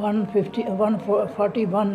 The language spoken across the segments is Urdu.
141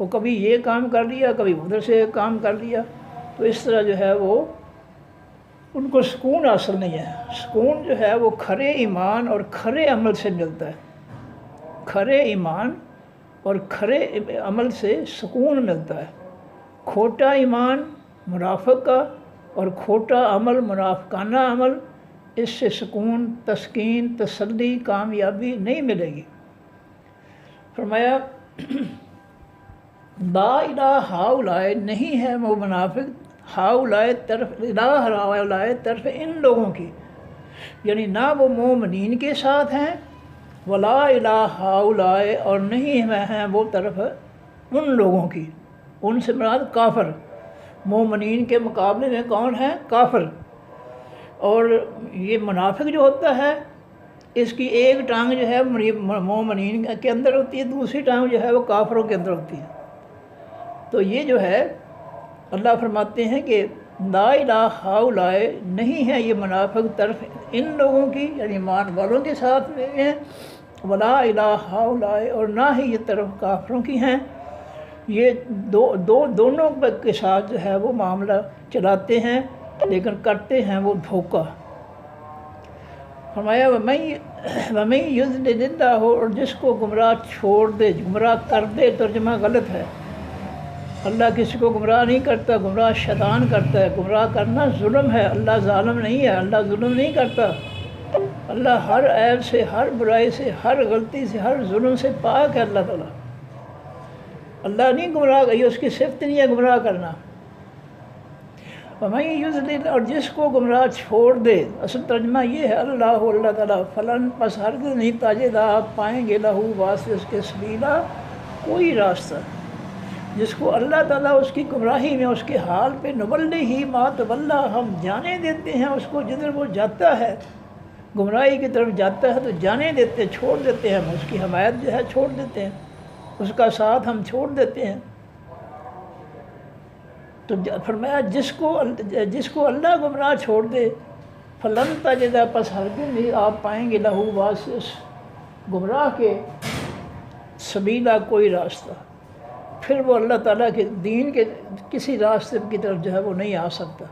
وہ کبھی یہ کام کر لیا، کبھی ادھر سے کام کر لیا، تو اس طرح جو ہے وہ ان کو سکون حاصل نہیں ہے۔ سکون جو ہے وہ کھرے ایمان اور کھرے عمل سے ملتا ہے۔ کھرے ایمان اور کھرے عمل سے سکون ملتا ہے۔ کھوٹا ایمان منافق کا اور کھوٹا عمل منافقانہ عمل، اس سے سکون، تسکین، تسلی، کامیابی نہیں ملے گی۔ فرمایا لا الہ ہؤلاء، نہیں ہے وہ منافق، ہؤلاء طرف الہ ہؤلاء طرف ان لوگوں کی، یعنی نہ وہ مومنین کے ساتھ ہیں، ولا الہ ہؤلاء، اور نہیں ہیں وہ طرف ان لوگوں کی، ان سے مراد کافر۔ مومنین کے مقابلے میں کون ہے؟ کافر۔ اور یہ منافق جو ہوتا ہے، اس کی ایک ٹانگ جو ہے مومنین کے اندر ہوتی ہے، دوسری ٹانگ جو ہے وہ کافروں کے اندر ہوتی ہے۔ تو یہ جو ہے اللہ فرماتے ہیں کہ لا الہ ہؤلاء، نہیں ہے یہ منافق طرف ان لوگوں کی، یعنی ایمان والوں کے ساتھ میں ہیں، ولا الہ ہؤلاء، اور نہ ہی یہ طرف کافروں کی ہیں۔ یہ دونوں کے ساتھ جو ہے وہ معاملہ چلاتے ہیں، لیکن کرتے ہیں وہ دھوکہ۔ فرمایا وَمَن يُضْلِلِ اللَّهُ، اور جس کو گمراہ چھوڑ دے، گمراہ کر دے، ترجمہ غلط ہے۔ اللہ کسی کو گمراہ نہیں کرتا، گمراہ شیطان کرتا ہے۔ گمراہ کرنا ظلم ہے، اللہ ظالم نہیں ہے، اللہ ظلم نہیں کرتا۔ اللہ ہر عیب سے، ہر برائی سے، ہر غلطی سے، ہر ظلم سے پاک ہے اللہ تعالیٰ۔ اللہ نہیں گمراہ، یہ اس کی صفت نہیں ہے گمراہ کرنا۔ وَمَن يُضْلِلْ، اور جس کو گمراہ چھوڑ دے، اصل ترجمہ یہ ہے اللہ تعالیٰ، فلن، پس ہرگز نہیں تجد، آپ پائیں گے لہو، واسطے اس کے، سبیلا، کوئی راستہ۔ جس کو اللہ تعالیٰ اس کی گمراہی میں، اس کے حال پہ، نولی ما تولی، ہم جانے دیتے ہیں اس کو جدھر وہ جاتا ہے، گمراہی کی طرف جاتا ہے تو جانے دیتے ہیں، چھوڑ دیتے ہیں، ہم اس کی حمایت جو ہے چھوڑ دیتے ہیں، اس کا ساتھ ہم چھوڑ دیتے ہیں۔ تو فرمایا جس کو اللہ گمراہ چھوڑ دے، فلن تجد، پس ہرگز نہیں آپ پائیں گے لہو، واسطے اس گمراہ کے، سبیلا، کوئی راستہ۔ پھر وہ اللہ تعالیٰ کے دین کے کسی راستے کی طرف جو ہے وہ نہیں آ سکتا۔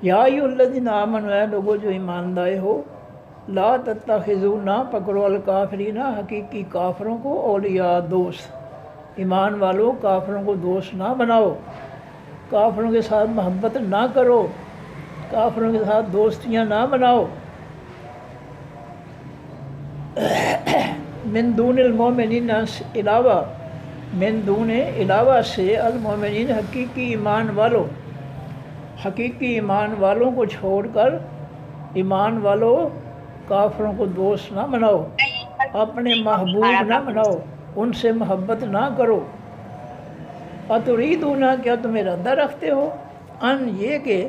یا ایھا الذین آمنوا، اے لوگو جو ایمان لائے ہو، لا تتخذوا، نہ پکڑو، الکافرین، حقیقی کافروں کو، اولیاء، دوست۔ ایمان والو کافروں کو دوست نہ بناؤ، کافروں کے ساتھ محبت نہ کرو، کافروں کے ساتھ دوستیاں نہ بناؤ۔ من دون المومنین، علاوہ، من دون، علاوہ سے، المومنین، حقیقی ایمان والوں، حقیقی ایمان والوں کو چھوڑ کر، ایمان والوں کافروں کو دوست نہ بناؤ، اپنے محبوب نہ بناؤ، ان سے محبت نہ کرو۔ اتریدون، کیا تم ارادہ رکھتے ہو، ان، یہ کہ،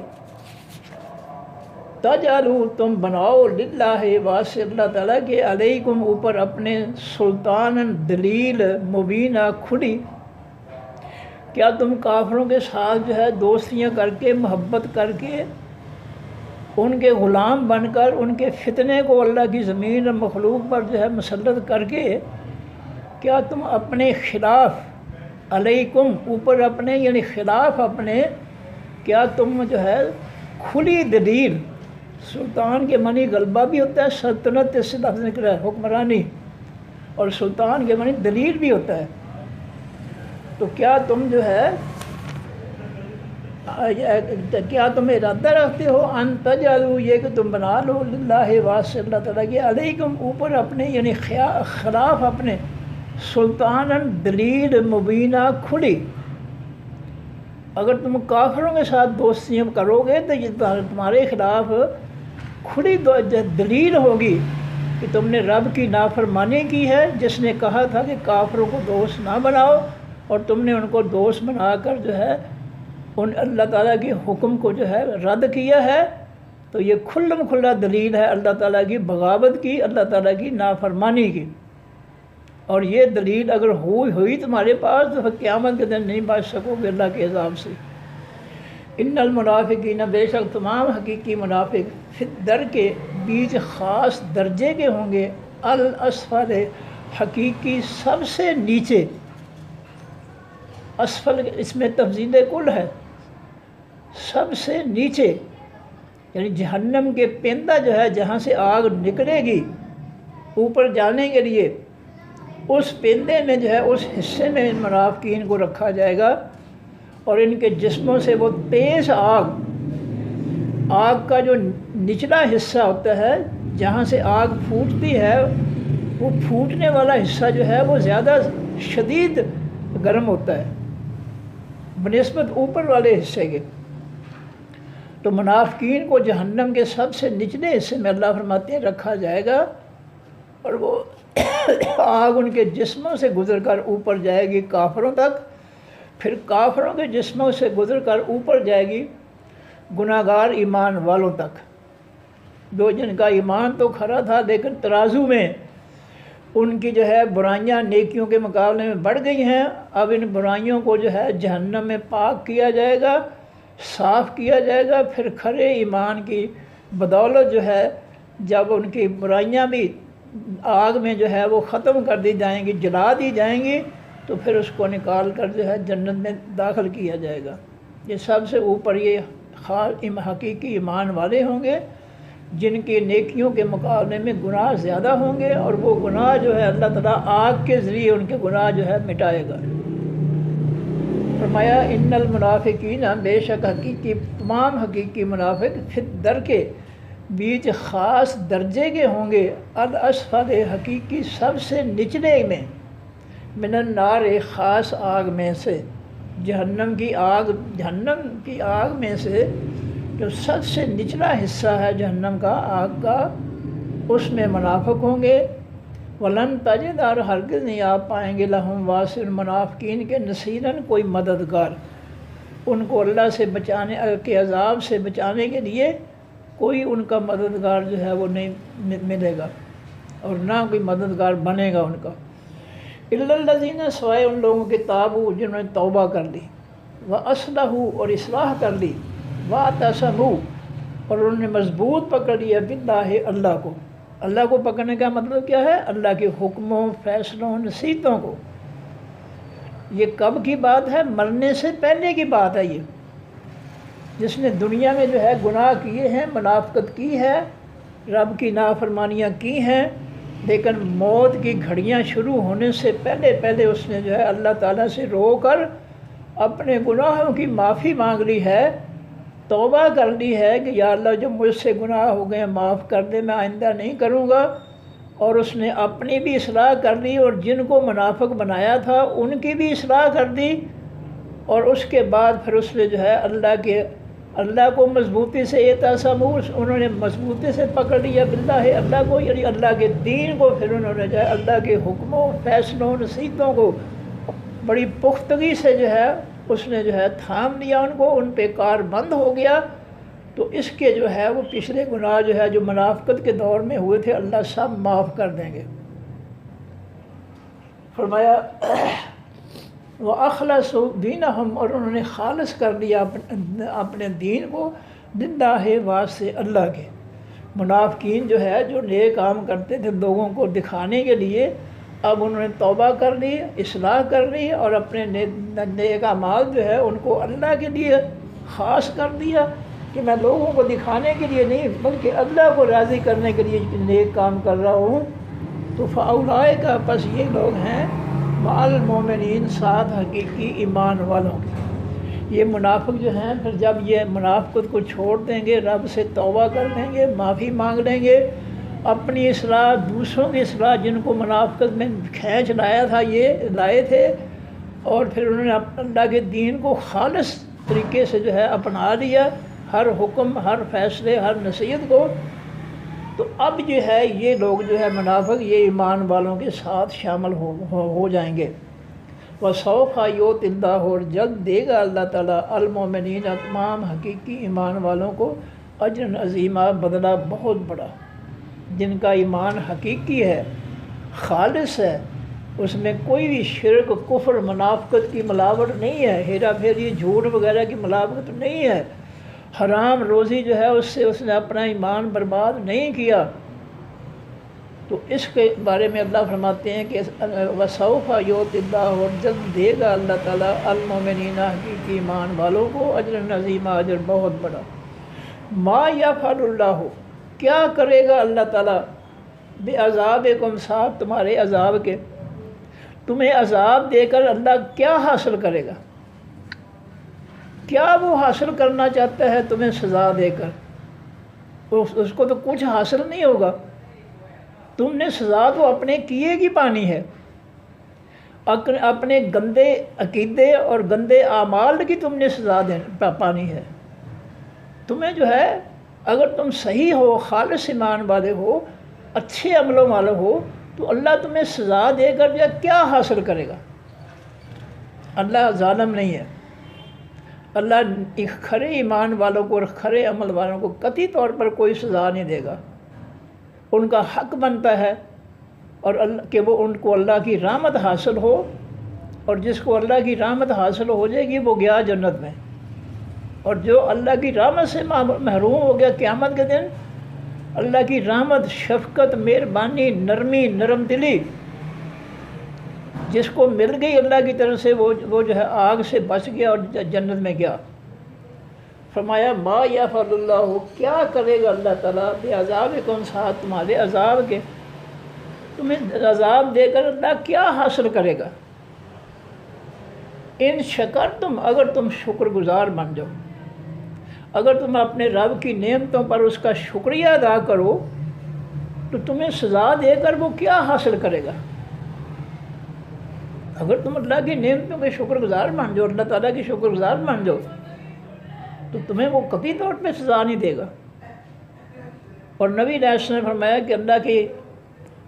تجعلوا، تم بناؤ، للہ، واسطے اللہ تعالیٰ کے، علیکم، اوپر اپنے، سلطان، دلیل، مبینہ، کھلی۔ کیا تم کافروں کے ساتھ جو ہے دوستیاں کر کے، محبت کر کے، ان کے غلام بن کر، ان کے فتنے کو اللہ کی زمین اور مخلوق پر جو ہے مسلط کر کے، کیا تم اپنے خلاف، علیکم، اوپر اپنے، یعنی خلاف اپنے، کیا تم جو ہے کھلی دلیل، سلطان کے معنی غلبہ بھی ہوتا ہے، سلطنت اس سے لفظ نکلا ہے، حکمرانی، اور سلطان کے معنی دلیل بھی ہوتا ہے۔ تو کیا تم جو ہے، کیا تم ارادہ رکھتے ہو، ان تجعلوا، یہ کہ تم بنا لو، للہ، واسطے اللہ تعالیٰ کے، علیکم، اوپر اپنے، یعنی خلاف اپنے، سلطان، دلیل، مبینہ، کھلی۔ اگر تم کافروں کے ساتھ دوستیاں کرو گے تو یہ تمہارے خلاف کھلی دلیل ہوگی کہ تم نے رب کی نافرمانی کی ہے، جس نے کہا تھا کہ کافروں کو دوست نہ بناؤ، اور تم نے ان کو دوست بنا کر جو ہے ان اللہ تعالیٰ کے حکم کو جو ہے رد کیا ہے۔ تو یہ کھلم کھلا دلیل ہے اللہ تعالیٰ کی بغاوت کی، اللہ تعالیٰ کی نافرمانی کی۔ اور یہ دلیل اگر ہوئی تمہارے پاس، تو قیامت کے دن نہیں بچ سکو گے اللہ کے عذاب سے۔ ان المنافقین، بے شک تمام حقیقی منافق، فی الدر کے، بیچ خاص درجے کے ہوں گے، الاسفل، حقیقی سب سے نیچے، اسفل اس میں تفضیل کل ہے، سب سے نیچے، یعنی جہنم کے پیندہ جو ہے جہاں سے آگ نکلے گی اوپر جانے کے لیے، اس پیندے میں جو ہے اس حصے میں ان منافقین کو رکھا جائے گا، اور ان کے جسموں سے وہ تیز آگ کا جو نچلا حصہ ہوتا ہے جہاں سے آگ پھوٹتی ہے، وہ پھوٹنے والا حصہ جو ہے وہ زیادہ شدید گرم ہوتا ہے بنسبت اوپر والے حصے کے۔ تو منافقین کو جہنم کے سب سے نچلے حصے میں اللہ فرماتے ہیں رکھا جائے گا، اور وہ آگ ان کے جسموں سے گزر کر اوپر جائے گی کافروں تک، پھر کافروں کے جسموں سے گزر کر اوپر جائے گی گناہگار ایمان والوں تک، جو جن کا ایمان تو کھرا تھا لیکن ترازو میں ان کی جو ہے برائیاں نیکیوں کے مقابلے میں بڑھ گئی ہیں۔ اب ان برائیوں کو جو ہے جہنم میں پاک کیا جائے گا، صاف کیا جائے گا، پھر کھرے ایمان کی بدولت جو ہے جب ان کی برائیاں بھی آگ میں جو ہے وہ ختم کر دی جائیں گی، جلا دی جائیں گی، تو پھر اس کو نکال کر جو ہے جنت میں داخل کیا جائے گا۔ یہ سب سے اوپر یہ حقیقی ایمان والے ہوں گے جن کی نیکیوں کے مقابلے میں گناہ زیادہ ہوں گے، اور وہ گناہ جو ہے اللہ تعالیٰ آگ کے ذریعے ان کے گناہ جو ہے مٹائے گا۔ فرمایا ان المنافقین، بے شک حقیقی تمام حقیقی منافق فی الدرک کے بیچ خاص درجے کے ہوں گے، الاسفل حقیقی سب سے نچلے میں، من النار ایک خاص آگ میں سے، جہنم کی آگ میں سے جو سب سے نچلا حصہ ہے جہنم کا آگ کا، اس میں منافق ہوں گے۔ ولن تجد، اور ہرگز نہیں آپ پائیں گے لہم واسر منافقین کے نصیراً کوئی مددگار، ان کو اللہ سے بچانے کے عذاب سے بچانے کے لیے کوئی ان کا مددگار جو ہے وہ نہیں ملے گا، اور نہ کوئی مددگار بنے گا ان کا۔ الا الذین، سوائے ان لوگوں کے تابوا جنہوں نے توبہ کر لی، واصلحوا اور اصلاح کر لی، واعتصموا اور انہوں نے مضبوط پکڑ لیا باللہ اللہ کو۔ اللہ کو پکڑنے کا مطلب کیا ہے؟ اللہ کے حکموں، فیصلوں، نصیحتوں کو۔ یہ کب کی بات ہے؟ مرنے سے پہلے کی بات ہے۔ یہ جس نے دنیا میں جو ہے گناہ کیے ہیں، منافقت کی ہے، رب کی نافرمانیاں کی ہیں، لیکن موت کی گھڑیاں شروع ہونے سے پہلے اس نے جو ہے اللہ تعالیٰ سے رو کر اپنے گناہوں کی معافی مانگ لی ہے، توبہ کر لی ہے کہ یا اللہ جو مجھ سے گناہ ہو گئے معاف کر دے، میں آئندہ نہیں کروں گا، اور اس نے اپنی بھی اصلاح کر لی اور جن کو منافق بنایا تھا ان کی بھی اصلاح کر دی، اور اس کے بعد پھر اس نے جو ہے اللہ کو مضبوطی سے اعتصام، انہوں نے مضبوطی سے پکڑ لیا باللہ اللہ کو، یعنی اللہ کے دین کو، پھر انہوں نے جو ہے اللہ کے حکموں، فیصلوں، نصیحتوں کو بڑی پختگی سے جو ہے اس نے جو ہے تھام لیا، ان کو، ان پہ کار بند ہو گیا۔ تو اس کے جو ہے وہ پچھلے گناہ جو ہے جو منافقت کے دور میں ہوئے تھے اللہ سب معاف کر دیں گے۔ فرمایا وَأَخْلَصُوا دِينَهُمْ، اور انہوں نے خالص کر لیا اپنے دین کو، للہ واسطے اللہ کے۔ منافقین جو ہے جو نیک کام کرتے تھے لوگوں کو دکھانے کے لیے، اب انہوں نے توبہ کر لی، اصلاح کر لی، اور اپنے نیک اعمال جو ہے ان کو اللہ کے لیے خاص کر دیا کہ میں لوگوں کو دکھانے کے لیے نہیں بلکہ اللہ کو راضی کرنے کے لیے نیک کام کر رہا ہوں۔ تو فاولئک، پس یہ لوگ ہیں مع المؤمنین، ساتھ حقیقی ایمان والوں کے۔ یہ منافق جو ہیں پھر جب یہ منافقت کو چھوڑ دیں گے، رب سے توبہ کر لیں گے، معافی مانگ لیں گے، اپنی اصلاح، دوسروں کی اصلاح، جن کو منافقت میں کھینچ لایا تھا یہ لائے تھے، اور پھر انہوں نے اللہ کے دین کو خالص طریقے سے جو ہے اپنا لیا، ہر حکم، ہر فیصلے، ہر نصیحت کو، تو اب جو ہے یہ لوگ جو ہے منافق یہ ایمان والوں کے ساتھ شامل ہو جائیں گے۔ وَسَوْفَ يُؤْتِ اللَّهُ، اور جلد دے گا اللہ تعالیٰ المؤمنین، تمام حقیقی ایمان والوں کو، اجر عظیمہ، بدلہ بہت بڑا۔ جن کا ایمان حقیقی ہے، خالص ہے، اس میں کوئی بھی شرک، کفر، منافقت کی ملاوٹ نہیں ہے، ہیرا پھیری، جھوٹ وغیرہ کی ملاوٹ نہیں ہے، حرام روزی جو ہے اس سے اس نے اپنا ایمان برباد نہیں کیا، تو اس کے بارے میں اللہ فرماتے ہیں کہ وسوف یؤتی اللہ، اور جلد دے گا اللہ تعالیٰ المؤمنین حقیقی ایمان والوں کو اجر عظیم، اجر بہت بڑا۔ ما یفعل اللہ، کیا کرے گا اللہ تعالیٰ بعذابکم، صاحب تمہارے عذاب کے، تمہیں عذاب دے کر اللہ کیا حاصل کرے گا؟ کیا وہ حاصل کرنا چاہتا ہے تمہیں سزا دے کر؟ اس کو تو کچھ حاصل نہیں ہوگا۔ تم نے سزا تو اپنے کیے کی پانی ہے، اپنے گندے عقیدے اور گندے اعمال کی تم نے سزا پانی ہے۔ تمہیں جو ہے، اگر تم صحیح ہو، خالص ایمان والے ہو، اچھے عملوں والے ہو، تو اللہ تمہیں سزا دے کر جو کیا حاصل کرے گا؟ اللہ ظالم نہیں ہے۔ اللہ کھرے ایمان والوں کو اور کھرے عمل والوں کو قطعی طور پر کوئی سزا نہیں دے گا۔ ان کا حق بنتا ہے اور کہ وہ ان کو اللہ کی رحمت حاصل ہو، اور جس کو اللہ کی رحمت حاصل ہو جائے گی وہ گیا جنت میں، اور جو اللہ کی رحمت سے محروم ہو گیا قیامت کے دن، اللہ کی رحمت، شفقت، مہربانی، نرمی، نرم دلی جس کو مل گئی اللہ کی طرف سے، وہ جو ہے آگ سے بچ گیا اور جنت میں گیا۔ فرمایا ما یفعل اللہ، کیا کرے گا اللہ تعالیٰ بعذابکم، ساتھ تمہارے عذاب کے، تمہیں عذاب دے کر اللہ کیا حاصل کرے گا؟ ان شکرتم، اگر تم شکر گزار بن جاؤ، اگر تم اپنے رب کی نعمتوں پر اس کا شکریہ ادا کرو، تو تمہیں سزا دے کر وہ کیا حاصل کرے گا؟ اگر تم اللہ کی نعمتوں کے شکر گزار بن جاؤ، اللہ تعالیٰ کی شکر گزار بن جاؤ، تو تمہیں وہ قطعی طور پہ سزا نہیں دے گا۔ اور نبی علیہ السلام نے فرمایا کہ اللہ کی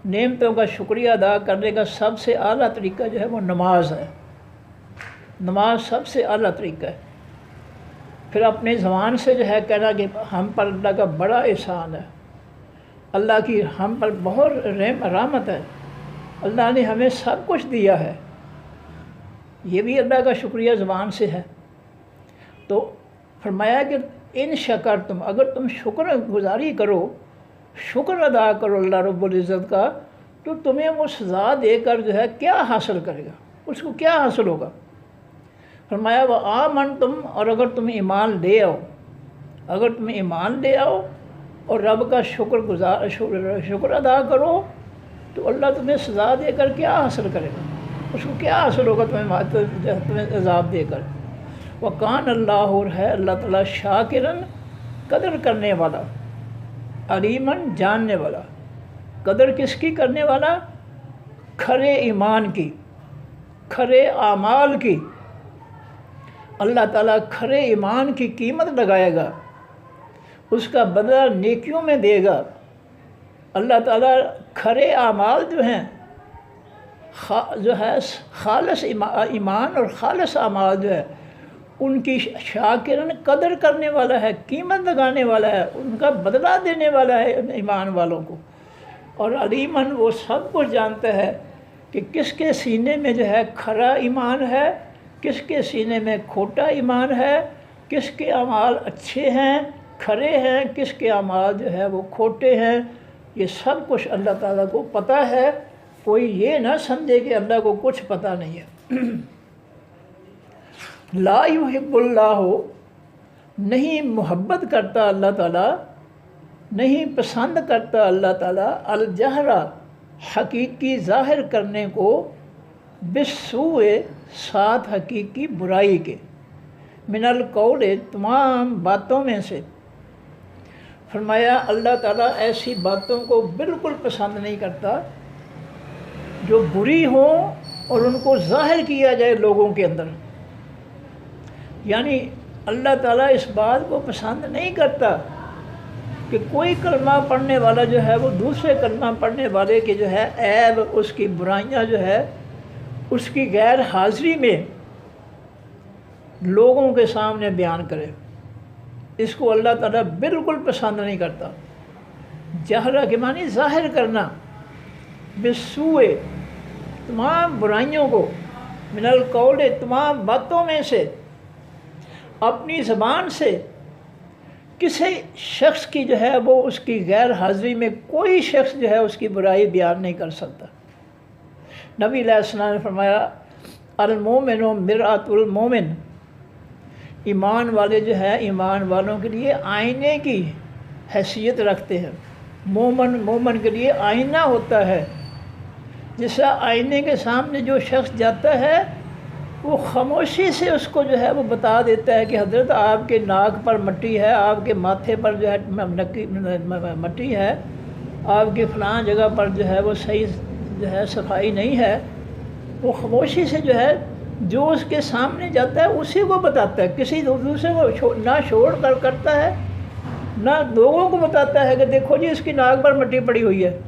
نعمتوں کا شکریہ ادا کرنے کا سب سے اعلیٰ طریقہ جو ہے وہ نماز ہے۔ نماز سب سے اعلیٰ طریقہ ہے۔ پھر اپنے زبان سے جو ہے کہنا کہ ہم پر اللہ کا بڑا احسان ہے، اللہ کی ہم پر بہت رحمت ہے، اللہ نے ہمیں سب کچھ دیا ہے، یہ بھی اللہ کا شکریہ زبان سے ہے۔ تو فرمایا کہ ان شکرتم، اگر تم شکر گزاری کرو، شکر ادا کرو اللہ رب العزت کا، تو تمہیں وہ سزا دے کر جو ہے کیا حاصل کرے گا؟ اس کو کیا حاصل ہوگا؟ فرمایا وآمنتم، اور اگر تم ایمان لے آؤ، اگر تم ایمان لے آؤ اور رب کا شکر ادا کرو، تو اللہ تمہیں سزا دے کر کیا حاصل کرے گا؟ اس کو کیا حاصل ہوگا تمہیں عذاب دے کر؟ وکان اللہ، اور ہے اللہ تعالیٰ شاکرن، قدر کرنے والا، علیمن، جاننے والا۔ قدر کس کی کرنے والا؟ کھرے ایمان کی، کھرے اعمال کی۔ اللہ تعالیٰ کھرے ایمان کی قیمت لگائے گا، اس کا بدلہ نیکیوں میں دے گا۔ اللہ تعالیٰ کھرے اعمال جو ہیں، جو ہے خالص ایمان اور خالص اعمال جو ہے، ان کی شاکرن، قدر کرنے والا ہے، قیمت لگانے والا ہے، ان کا بدلہ دینے والا ہے ایمان والوں کو۔ اور علیمن، وہ سب کچھ جانتا ہے کہ کس کے سینے میں جو ہے کھرا ایمان ہے، کس کے سینے میں کھوٹا ایمان ہے، کس کے اعمال اچھے ہیں، کھرے ہیں، کس کے اعمال جو ہے وہ کھوٹے ہیں۔ یہ سب کچھ اللہ تعالیٰ کو پتہ ہے۔ کوئی یہ نہ سمجھے کہ اللہ کو کچھ پتہ نہیں ہے۔ لا یحب اللہ، نہیں محبت کرتا اللہ تعالیٰ، نہیں پسند کرتا اللہ تعالیٰ الجہرہ، حقیقی ظاہر کرنے کو، بالسوء، ساتھ حقیقی برائی کے، من القول، تمام باتوں میں سے۔ فرمایا اللہ تعالیٰ ایسی باتوں کو بالکل پسند نہیں کرتا جو بری ہوں اور ان کو ظاہر کیا جائے لوگوں کے اندر۔ یعنی اللہ تعالیٰ اس بات کو پسند نہیں کرتا کہ کوئی کلمہ پڑھنے والا جو ہے وہ دوسرے کلمہ پڑھنے والے کے جو ہے عیب، اس کی برائیاں جو ہے اس کی غیر حاضری میں لوگوں کے سامنے بیان کرے۔ اس کو اللہ تعالیٰ بالکل پسند نہیں کرتا۔ جہرہ کے معنی ظاہر کرنا، بالسوء، تمام برائیوں کو، من القول، تمام باتوں میں سے، اپنی زبان سے، کسی شخص کی جو ہے وہ اس کی غیر حاضری میں کوئی شخص جو ہے اس کی برائی بیان نہیں کر سکتا۔ نبی علیہ السلام نے فرمایا المومن مرآۃ المومن، ایمان والے جو ہے ایمان والوں کے لیے آئینے کی حیثیت رکھتے ہیں۔ مومن کے لیے آئینہ ہوتا ہے، جس آئینے کے سامنے جو شخص جاتا ہے وہ خاموشی سے اس کو جو ہے وہ بتا دیتا ہے کہ حضرت آپ کے ناک پر مٹی ہے، آپ کے ماتھے پر جو ہے مٹی ہے، آپ کے فلاں جگہ پر جو ہے وہ صحیح جو ہے صفائی نہیں ہے۔ وہ خاموشی سے جو ہے جو اس کے سامنے جاتا ہے اسی کو بتاتا ہے، کسی دوسرے کو نہ چھوڑ کر کرتا ہے، نہ لوگوں کو بتاتا ہے کہ دیکھو جی اس کی ناک پر مٹی پڑی ہوئی ہے،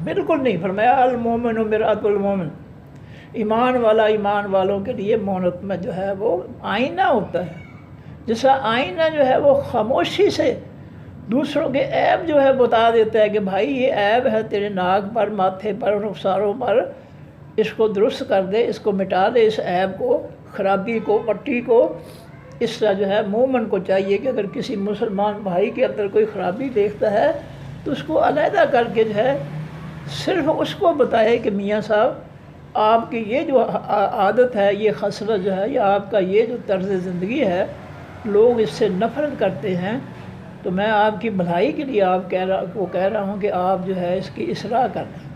بالکل نہیں۔ فرمایا المومن مرآۃ المومن، ایمان والا ایمان والوں کے لیے مونت میں جو ہے وہ آئینہ ہوتا ہے، جیسا آئینہ جو ہے وہ خاموشی سے دوسروں کے عیب جو ہے بتا دیتا ہے کہ بھائی یہ عیب ہے تیرے ناک پر، ماتھے پر، رخساروں پر، اس کو درست کر دے، اس کو مٹا دے، اس عیب کو، خرابی کو، مٹی کو۔ اس طرح جو ہے مومن کو چاہیے کہ اگر کسی مسلمان بھائی کے اندر کوئی خرابی دیکھتا ہے تو اس کو علیحدہ کر کے جو ہے صرف اس کو بتائے کہ میاں صاحب آپ کی یہ جو عادت ہے، یہ خصلت جو ہے، یا آپ کا یہ جو طرز زندگی ہے، لوگ اس سے نفرت کرتے ہیں، تو میں آپ کی بھلائی کے لیے آپ کہہ رہا ہوں کہ آپ جو ہے اس کی اصلاح کر لیں،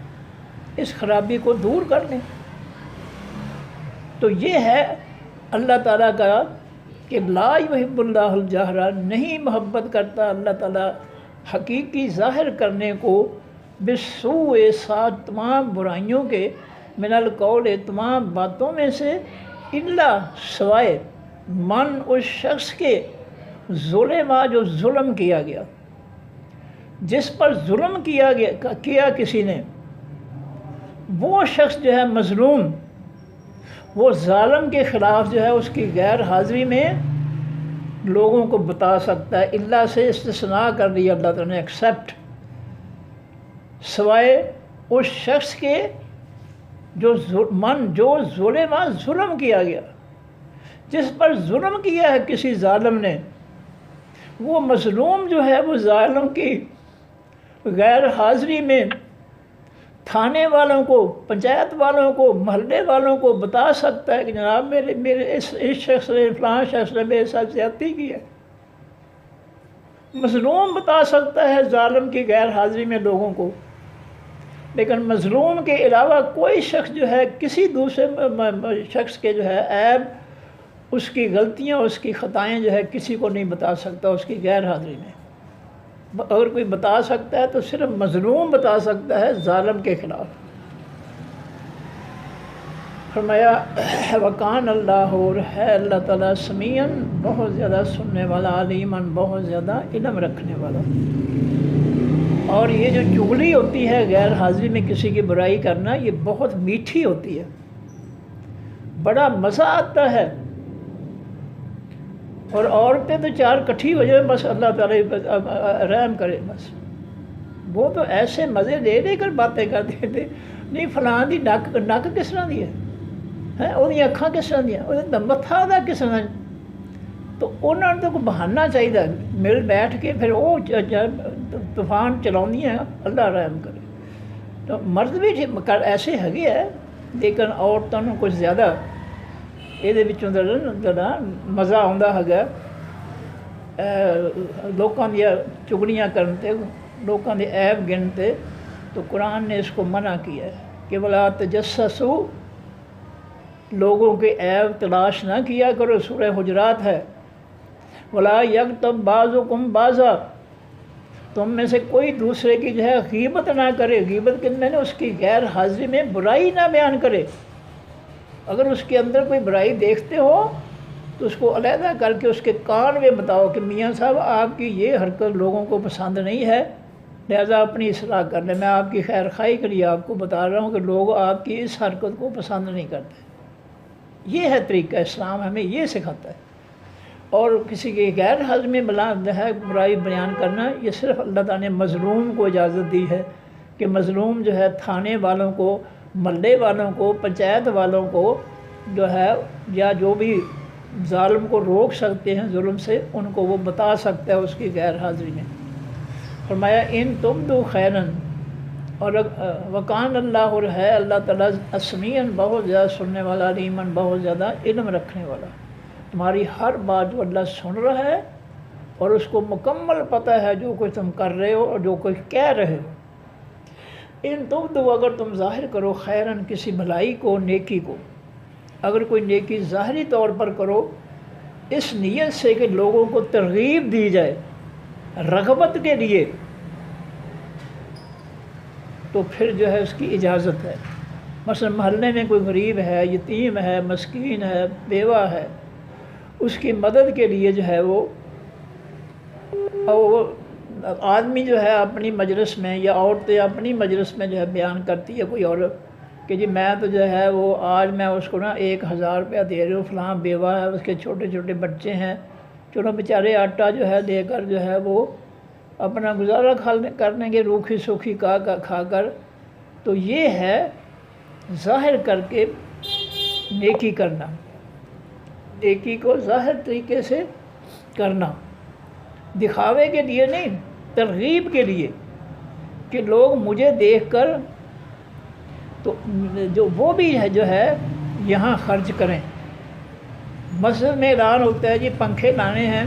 اس خرابی کو دور کر لیں۔ تو یہ ہے اللہ تعالیٰ کا کہ لا یحب اللہ الجہر، نہیں محبت کرتا اللہ تعالیٰ حقیقی ظاہر کرنے کو، بالسوء ساتھ تمام برائیوں کے، من القول تمام باتوں میں سے، الا سوائے من اس شخص کے ظلم جو ظلم کیا گیا، جس پر ظلم کیا کسی نے، وہ شخص جو ہے مظلوم، وہ ظالم کے خلاف جو ہے اس کی غیر حاضری میں لوگوں کو بتا سکتا ہے۔ اللہ سے استثناء کر دیا اللہ تعالیٰ نے، ایکسیپٹ، سوائے اس شخص کے جو ظلم کیا گیا، جس پر ظلم کیا ہے کسی ظالم نے، وہ مظلوم جو ہے وہ ظالم کی غیر حاضری میں تھانے والوں کو، پنچایت والوں کو، محلے والوں کو بتا سکتا ہے کہ جناب میرے اس شخص نے، فلاں شخص نے میرے ساتھ زیادتی کی ہے۔ مظلوم بتا سکتا ہے ظالم کی غیر حاضری میں لوگوں کو، لیکن مظلوم کے علاوہ کوئی شخص جو ہے کسی دوسرے شخص کے جو ہے عیب، اس کی غلطیاں، اس کی خطائیں جو ہے کسی کو نہیں بتا سکتا اس کی غیر حاضری میں۔ اگر کوئی بتا سکتا ہے تو صرف مظلوم بتا سکتا ہے ظالم کے خلاف۔ فرمایا وکان اللہ، اور ہے اللہ تعالیٰ سمیعاً، بہت زیادہ سننے والا، علیماً، بہت زیادہ علم رکھنے والا۔ اور یہ جو چغلی ہوتی ہے غیر حاضری میں کسی کی برائی کرنا، یہ بہت میٹھی ہوتی ہے، بڑا مزہ آتا ہے، اور عورتیں تو چار کٹھی ہو جائیں بس اللہ تعالیٰ رحم کرے، بس وہ تو ایسے مزے دے دے کر باتیں کرتے تھے، نہیں فلاں دی نک کس طرح دی ہے، وہ اکھاں کس طرح دیا، وہ متھا دا کس طرح، تو انہوں نے تو کوئی بہانہ چاہیے مل بیٹھ کے پھر وہ طوفان چلاؤنی ہے، اللہ رحم کرے۔ تو مرد بھی ایسے ہگے ہے، لیکن عورتوں کو کچھ زیادہ یہ مزہ آتا ہے لوگوں دیا چگلیاں کرتے، لوگوں کے عیب گنتے۔ تو قرآن نے اس کو منع کیا ہے کہ ولا تجسسوا، لوگوں کے عیب تلاش نہ کیا کرو، سورہ حجرات ہے۔ ولا یغتب بعضکم بعضا، تم میں سے کوئی دوسرے کی جو ہے غیبت نہ کرے، غیبت کے میں نے اس کی غیر حاضری میں برائی نہ بیان کرے۔ اگر اس کے اندر کوئی برائی دیکھتے ہو تو اس کو علیحدہ کر کے اس کے کان میں بتاؤ کہ میاں صاحب آپ کی یہ حرکت لوگوں کو پسند نہیں ہے، لہذا اپنی اصلاح کر لیں، میں آپ کی خیر خواہی کے لیے آپ کو بتا رہا ہوں کہ لوگ آپ کی اس حرکت کو پسند نہیں کرتے۔ یہ ہے طریقہ، اسلام ہمیں یہ سکھاتا ہے۔ اور کسی کی غیر حاضری میں برائی بیان کرنا، یہ صرف اللہ تعالیٰ نے مظلوم کو اجازت دی ہے کہ مظلوم جو ہے تھانے والوں کو، محلے والوں کو، پنچایت والوں کو جو ہے، یا جو بھی ظالم کو روک سکتے ہیں ظلم سے، ان کو وہ بتا سکتا ہے اس کی غیر حاضری میں۔ فرمایا ان تبدو خیرن، اور وکان اللہ، اور ہے اللہ تعالیٰ اسمیعاً بہت زیادہ سننے والا، علیماً بہت زیادہ علم رکھنے والا، تمہاری ہر بات جو اللہ سن رہا ہے اور اس کو مکمل پتہ ہے جو کچھ تم کر رہے ہو اور جو کچھ کہہ رہے ہو۔ ان تبدو، اگر تم ظاہر کرو خیرن کسی بھلائی کو، نیکی کو، اگر کوئی نیکی ظاہری طور پر کرو اس نیت سے کہ لوگوں کو ترغیب دی جائے رغبت کے لیے، تو پھر جو ہے اس کی اجازت ہے۔ مثلا محلے میں کوئی غریب ہے، یتیم ہے، مسکین ہے، بیوہ ہے، اس کی مدد کے لیے جو ہے وہ آدمی جو ہے اپنی مجلس میں، یا عورتیں اپنی مجلس میں جو ہے بیان کرتی ہے کوئی عورت کہ جی میں تو جو ہے وہ آج میں اس کو نا 1000 روپیہ دے رہی ہوں، فلاں بیوہ ہے، اس کے چھوٹے چھوٹے بچے ہیں، چلو بیچارے آٹا جو ہے دے کر جو ہے وہ اپنا گزارا کرنے کے، روکھی سوکھی کھا کر۔ تو یہ ہے ظاہر کر کے نیکی کرنا، نیکی کو ظاہر طریقے سے کرنا، دکھاوے کے لیے نہیں، ترغیب کے لیے کہ لوگ مجھے دیکھ کر تو جو وہ بھی ہے جو ہے یہاں خرچ کریں۔ مسجد میں اعلان ہوتا ہے جی پنکھے لانے ہیں،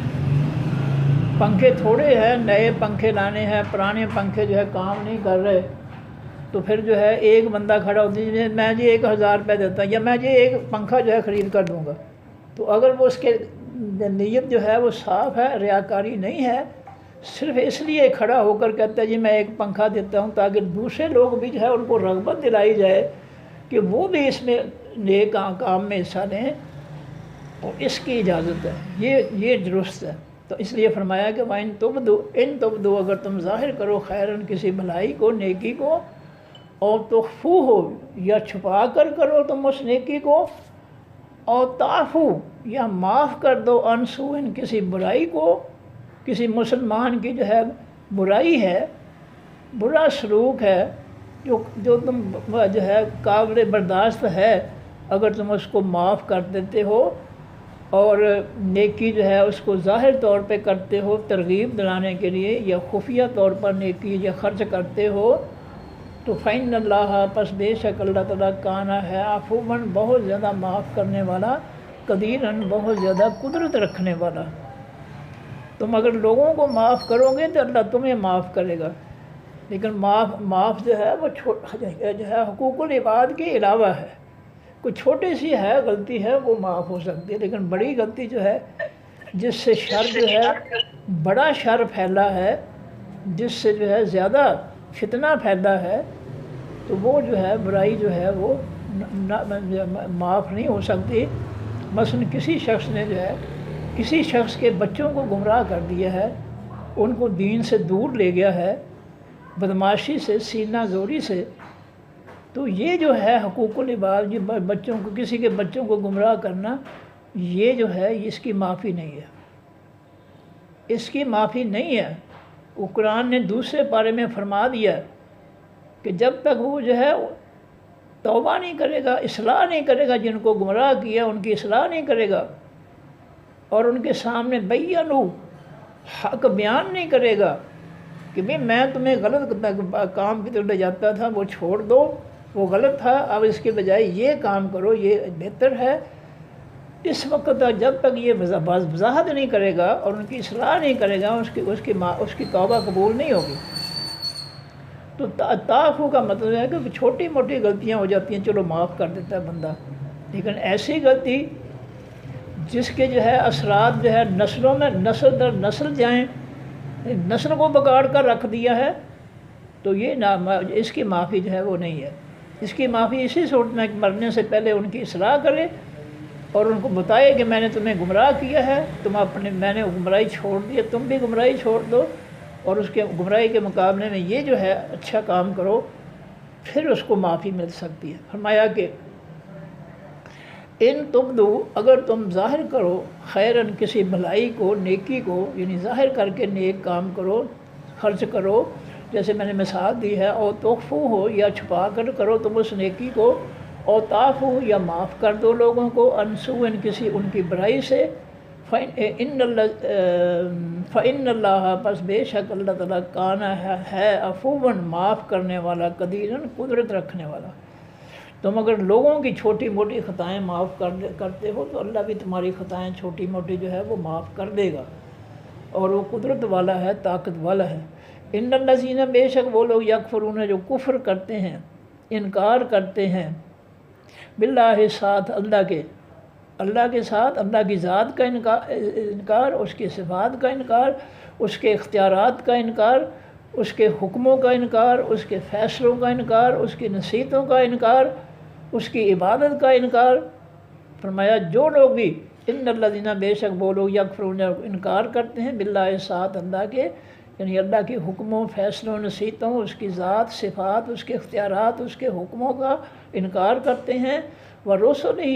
پنکھے تھوڑے ہیں، نئے پنکھے لانے ہیں، پرانے پنکھے جو ہے کام نہیں کر رہے، تو پھر جو ہے ایک بندہ کھڑا ہوتا ہے میں جی 1000 روپے دیتا ہوں، یا میں جی ایک پنکھا جو ہے خرید کر دوں گا۔ تو اگر وہ اس کے نیت جو ہے وہ صاف ہے، ریاکاری نہیں ہے، صرف اس لیے کھڑا ہو کر کہتا ہے جی میں ایک پنکھا دیتا ہوں تاکہ دوسرے لوگ بھی جو ہے ان کو رغبت دلائی جائے کہ وہ بھی اس میں نیک کام میں حصہ لیں، اور اس کی اجازت ہے، یہ درست ہے۔ تو اس لیے فرمایا کہ وَإِن تُبْدُوا، ان تبدو، اگر تم ظاہر کرو خیرن کسی بھلائی کو، نیکی کو، اور تخفو ہو، یا چھپا کر کرو تم اس نیکی کو، اور تعفو، یا معاف کر دو، عن سوء، کسی برائی کو، کسی مسلمان کی جو ہے برائی ہے، برا سلوک ہے، جو تم جو ہے قابل برداشت ہے، اگر تم اس کو معاف کر دیتے ہو اور نیکی جو ہے اس کو ظاہر طور پہ کرتے ہو ترغیب دلانے کے لیے، یا خفیہ طور پر نیکی یا خرچ کرتے ہو، تو فَإِنَّ اللَّهَ، پس بے شک اللہ تعالیٰ کانا ہے، عفواً بہت زیادہ معاف کرنے والا، قدیراً بہت زیادہ قدرت رکھنے والا۔ تم اگر لوگوں کو معاف کرو گے تو اللہ تمہیں معاف کرے گا، لیکن معاف جو ہے وہ جو ہے حقوق العباد کے علاوہ ہے۔ کوئی چھوٹی سی ہے غلطی ہے وہ معاف ہو سکتی ہے، لیکن بڑی غلطی جو ہے جس سے شر جو ہے بڑا شر پھیلا ہے، جس سے جو ہے زیادہ فتنہ پھیلا ہے، تو وہ جو ہے برائی جو ہے وہ معاف نہیں ہو سکتی۔ مثلا کسی شخص نے جو ہے کسی شخص کے بچوں کو گمراہ کر دیا ہے، ان کو دین سے دور لے گیا ہے، بدماشی سے، سینہ زوری سے، تو یہ جو ہے حقوق العباد، جو بچوں کو، کسی کے بچوں کو گمراہ کرنا، یہ جو ہے اس کی معافی نہیں ہے، اس کی معافی نہیں ہے۔ وہ قرآن نے دوسرے پارے میں فرما دیا کہ جب تک وہ جو ہے توبہ نہیں کرے گا، اصلاح نہیں کرے گا، جن کو گمراہ کیا ان کی اصلاح نہیں کرے گا، اور ان کے سامنے بینو، حق بیان نہیں کرے گا کہ بھئی میں تمہیں غلط کام کی طرف لے جاتا تھا، وہ چھوڑ دو، وہ غلط تھا، اب اس کے بجائے یہ کام کرو، یہ بہتر ہے۔ اس وقت تک جب تک یہ وضاحت نہیں کرے گا اور ان کی اصلاح نہیں کرے گا، اس کی توبہ قبول نہیں ہوگی۔ تو تعفو کا مطلب ہے کہ چھوٹی موٹی غلطیاں ہو جاتی ہیں، چلو معاف کر دیتا ہے بندہ، لیکن ایسی غلطی جس کے جو ہے اثرات جو ہے نسلوں میں، نسل در نسل جائیں، نسل کو بگاڑ کر رکھ دیا ہے، تو یہ اس کی معافی جو ہے وہ نہیں ہے۔ اس کی معافی اسی صورت میں کہ مرنے سے پہلے ان کی اصلاح کرے اور ان کو بتائے کہ میں نے تمہیں گمراہ کیا ہے، میں نے گمراہی چھوڑ دی ہے، تم بھی گمراہی چھوڑ دو، اور اس کے گمراہی کے مقابلے میں یہ جو ہے اچھا کام کرو، پھر اس کو معافی مل سکتی ہے۔ فرمایا کہ ان تبدو، اگر تم ظاہر کرو خیرن کسی بھلائی کو، نیکی کو، یعنی ظاہر کر کے نیک کام کرو، خرچ کرو، جیسے میں نے مثال دی ہے، اور تخفو ہو، یا چھپا کر کرو تم اس نیکی کو، اور تعفو یا معاف کر دو لوگوں کو، انسوء کسی ان کی برائی سے، فإن اللہ پس بے شک اللہ تعالیٰ کانا ہے عفواً معاف کرنے والا، قدیراً قدرت رکھنے والا۔ تم اگر لوگوں کی چھوٹی موٹی خطائیں معاف کرتے ہو تو اللہ بھی تمہاری خطائیں چھوٹی موٹی جو ہے وہ معاف کر دے گا، اور وہ قدرت والا ہے، طاقت والا ہے۔ ان الذین بے شک وہ لوگ یکفرون جو کفر کرتے ہیں، انکار کرتے ہیں، باللہ ساتھ اللہ کے ساتھ، اللہ کی ذات کا انکار، اس کی صفات کا انکار، اس کے اختیارات کا انکار، اس کے حکموں کا انکار، اس کے فیصلوں کا انکار، اس کی نصیحتوں کا انکار، اس کی عبادت کا انکار۔ فرمایا جو لوگ بھی ان الذین بے شک وہ لوگ یکفرون انکار کرتے ہیں، باللہ ساتھ اللہ کے، یعنی اللہ کے حکموں، فیصلوں، نصیحتوں، اس کی ذات، صفات، اس کے اختیارات، اس کے حکموں کا انکار کرتے ہیں، ورسلہ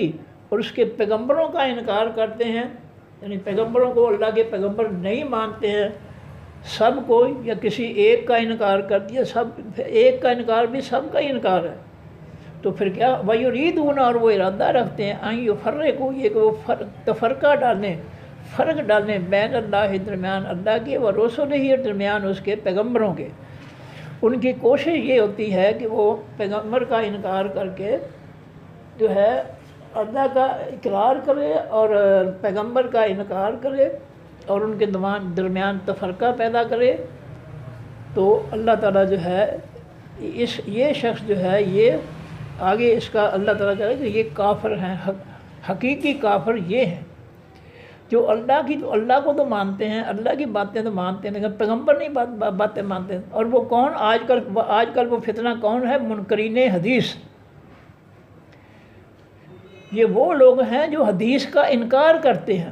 اور اس کے پیغمبروں کا انکار کرتے ہیں، یعنی پیغمبروں کو اللہ کے پیغمبر نہیں مانتے ہیں، سب کو یا کسی ایک کا انکار کر دیا، سب ایک کا انکار بھی سب کا ہی انکار ہے، تو پھر کیا وَيُرِيدُونَ اور وہ ارادہ رکھتے ہیں أَن يُفَرِّقُوا یہ کہ وہ تفرقہ ڈالیں، فرق ڈالیں بین اللہ درمیان اللہ کے ورسلہ درمیان اس کے پیغمبروں کے۔ ان کی کوشش یہ ہوتی ہے کہ وہ پیغمبر کا انکار کر کے جو ہے اللہ کا اقرار کرے اور پیغمبر کا انکار کرے اور ان کے درمیان تفرقہ پیدا کرے، تو اللہ تعالیٰ جو ہے یہ شخص جو ہے یہ آگے اس کا اللہ تعالیٰ کہے کہ یہ کافر ہیں، حقیقی کافر یہ ہیں جو اللہ کو تو مانتے ہیں، اللہ کی باتیں تو مانتے ہیں لیکن پیغمبر نہیں باتیں مانتے ہیں۔ اور وہ کون آج کل وہ فتنہ کون ہے؟ منکرین حدیث۔ یہ وہ لوگ ہیں جو حدیث کا انکار کرتے ہیں،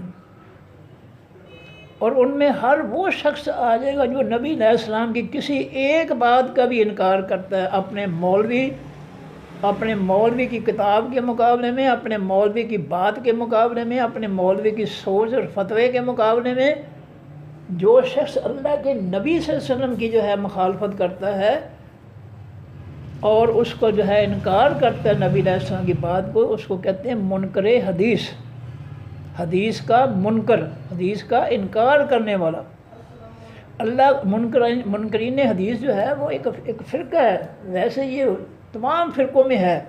اور ان میں ہر وہ شخص آ جائے گا جو نبی علیہ السلام کی کسی ایک بات کا بھی انکار کرتا ہے، اپنے مولوی کی کتاب کے مقابلے میں، اپنے مولوی کی بات کے مقابلے میں، اپنے مولوی کی سوچ اور فتوے کے مقابلے میں۔ جو شخص اللہ کے نبی صلی اللہ علیہ وسلم کی جو ہے مخالفت کرتا ہے اور اس کو جو ہے انکار کرتا ہے نبی علیہ السلام کی بات کو، اس کو کہتے ہیں منکر حدیث، حدیث کا منکر، حدیث کا انکار کرنے والا۔ اللہ منکرین حدیث جو ہے وہ ایک فرقہ ہے، ویسے یہ تمام فرقوں میں ہے،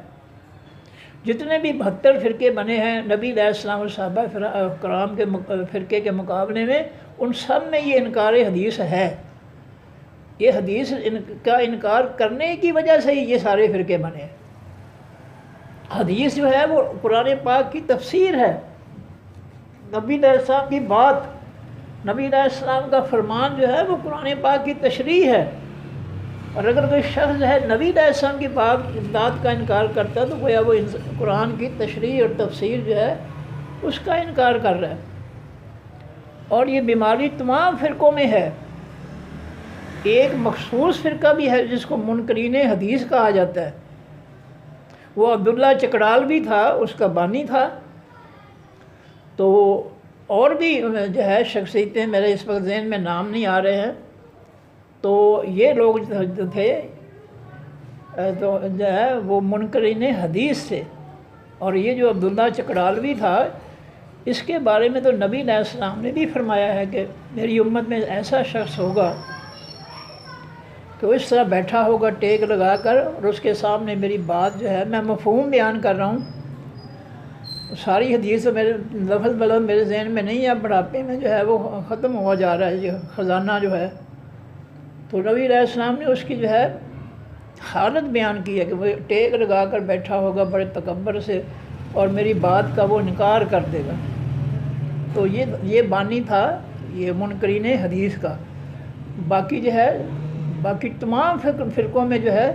جتنے بھی 72 فرقے بنے ہیں نبی علیہ السلام اور صحابہ کرام کے فرقے کے مقابلے میں، ان سب میں یہ انکار حدیث ہے۔ یہ حدیث کا انکار کرنے کی وجہ سے ہی یہ سارے فرقے بنے ہیں۔ حدیث جو ہے وہ قرآن پاک کی تفسیر ہے، نبی علیہ السلام کی بات، نبی علیہ السلام کا فرمان جو ہے وہ قرآن پاک کی تشریح ہے، اور اگر کوئی شخص جو ہے نبی علیہ السلام کی بات کا انکار کرتا ہے تو گویا وہ قرآن کی تشریح اور تفسیر جو ہے اس کا انکار کر رہا ہے۔ اور یہ بیماری تمام فرقوں میں ہے۔ ایک مخصوص فرقہ بھی ہے جس کو منکرین حدیث کہا جاتا ہے، وہ عبداللہ چکڑال بھی تھا، اس کا بانی تھا۔ تو اور بھی جو ہے شخصیتیں میرے اس وقت ذہن میں نام نہیں آ رہے ہیں، تو یہ لوگ جو تھے تو جو ہے وہ منکرین حدیث تھے۔ اور یہ جو عبداللہ چکڑالوی تھا، اس کے بارے میں تو نبی علیہ السلام نے بھی فرمایا ہے کہ میری امت میں ایسا شخص ہوگا کہ وہ اس طرح بیٹھا ہوگا ٹیک لگا کر، اور اس کے سامنے میری بات جو ہے، میں مفہوم بیان کر رہا ہوں، ساری حدیث میرے لفظ بلفظ میرے ذہن میں نہیں ہے، بڑھاپے میں جو ہے وہ ختم ہوا جا رہا ہے یہ خزانہ جو ہے۔ تو نبی علیہ السلام نے اس کی جو ہے حالت بیان کی ہے کہ وہ ٹیک لگا کر بیٹھا ہوگا بڑے تکبر سے، اور میری بات کا وہ انکار کر دے گا۔ تو یہ بانی تھا یہ منکرین حدیث کا۔ باقی جو ہے باقی تمام فرقوں میں جو ہے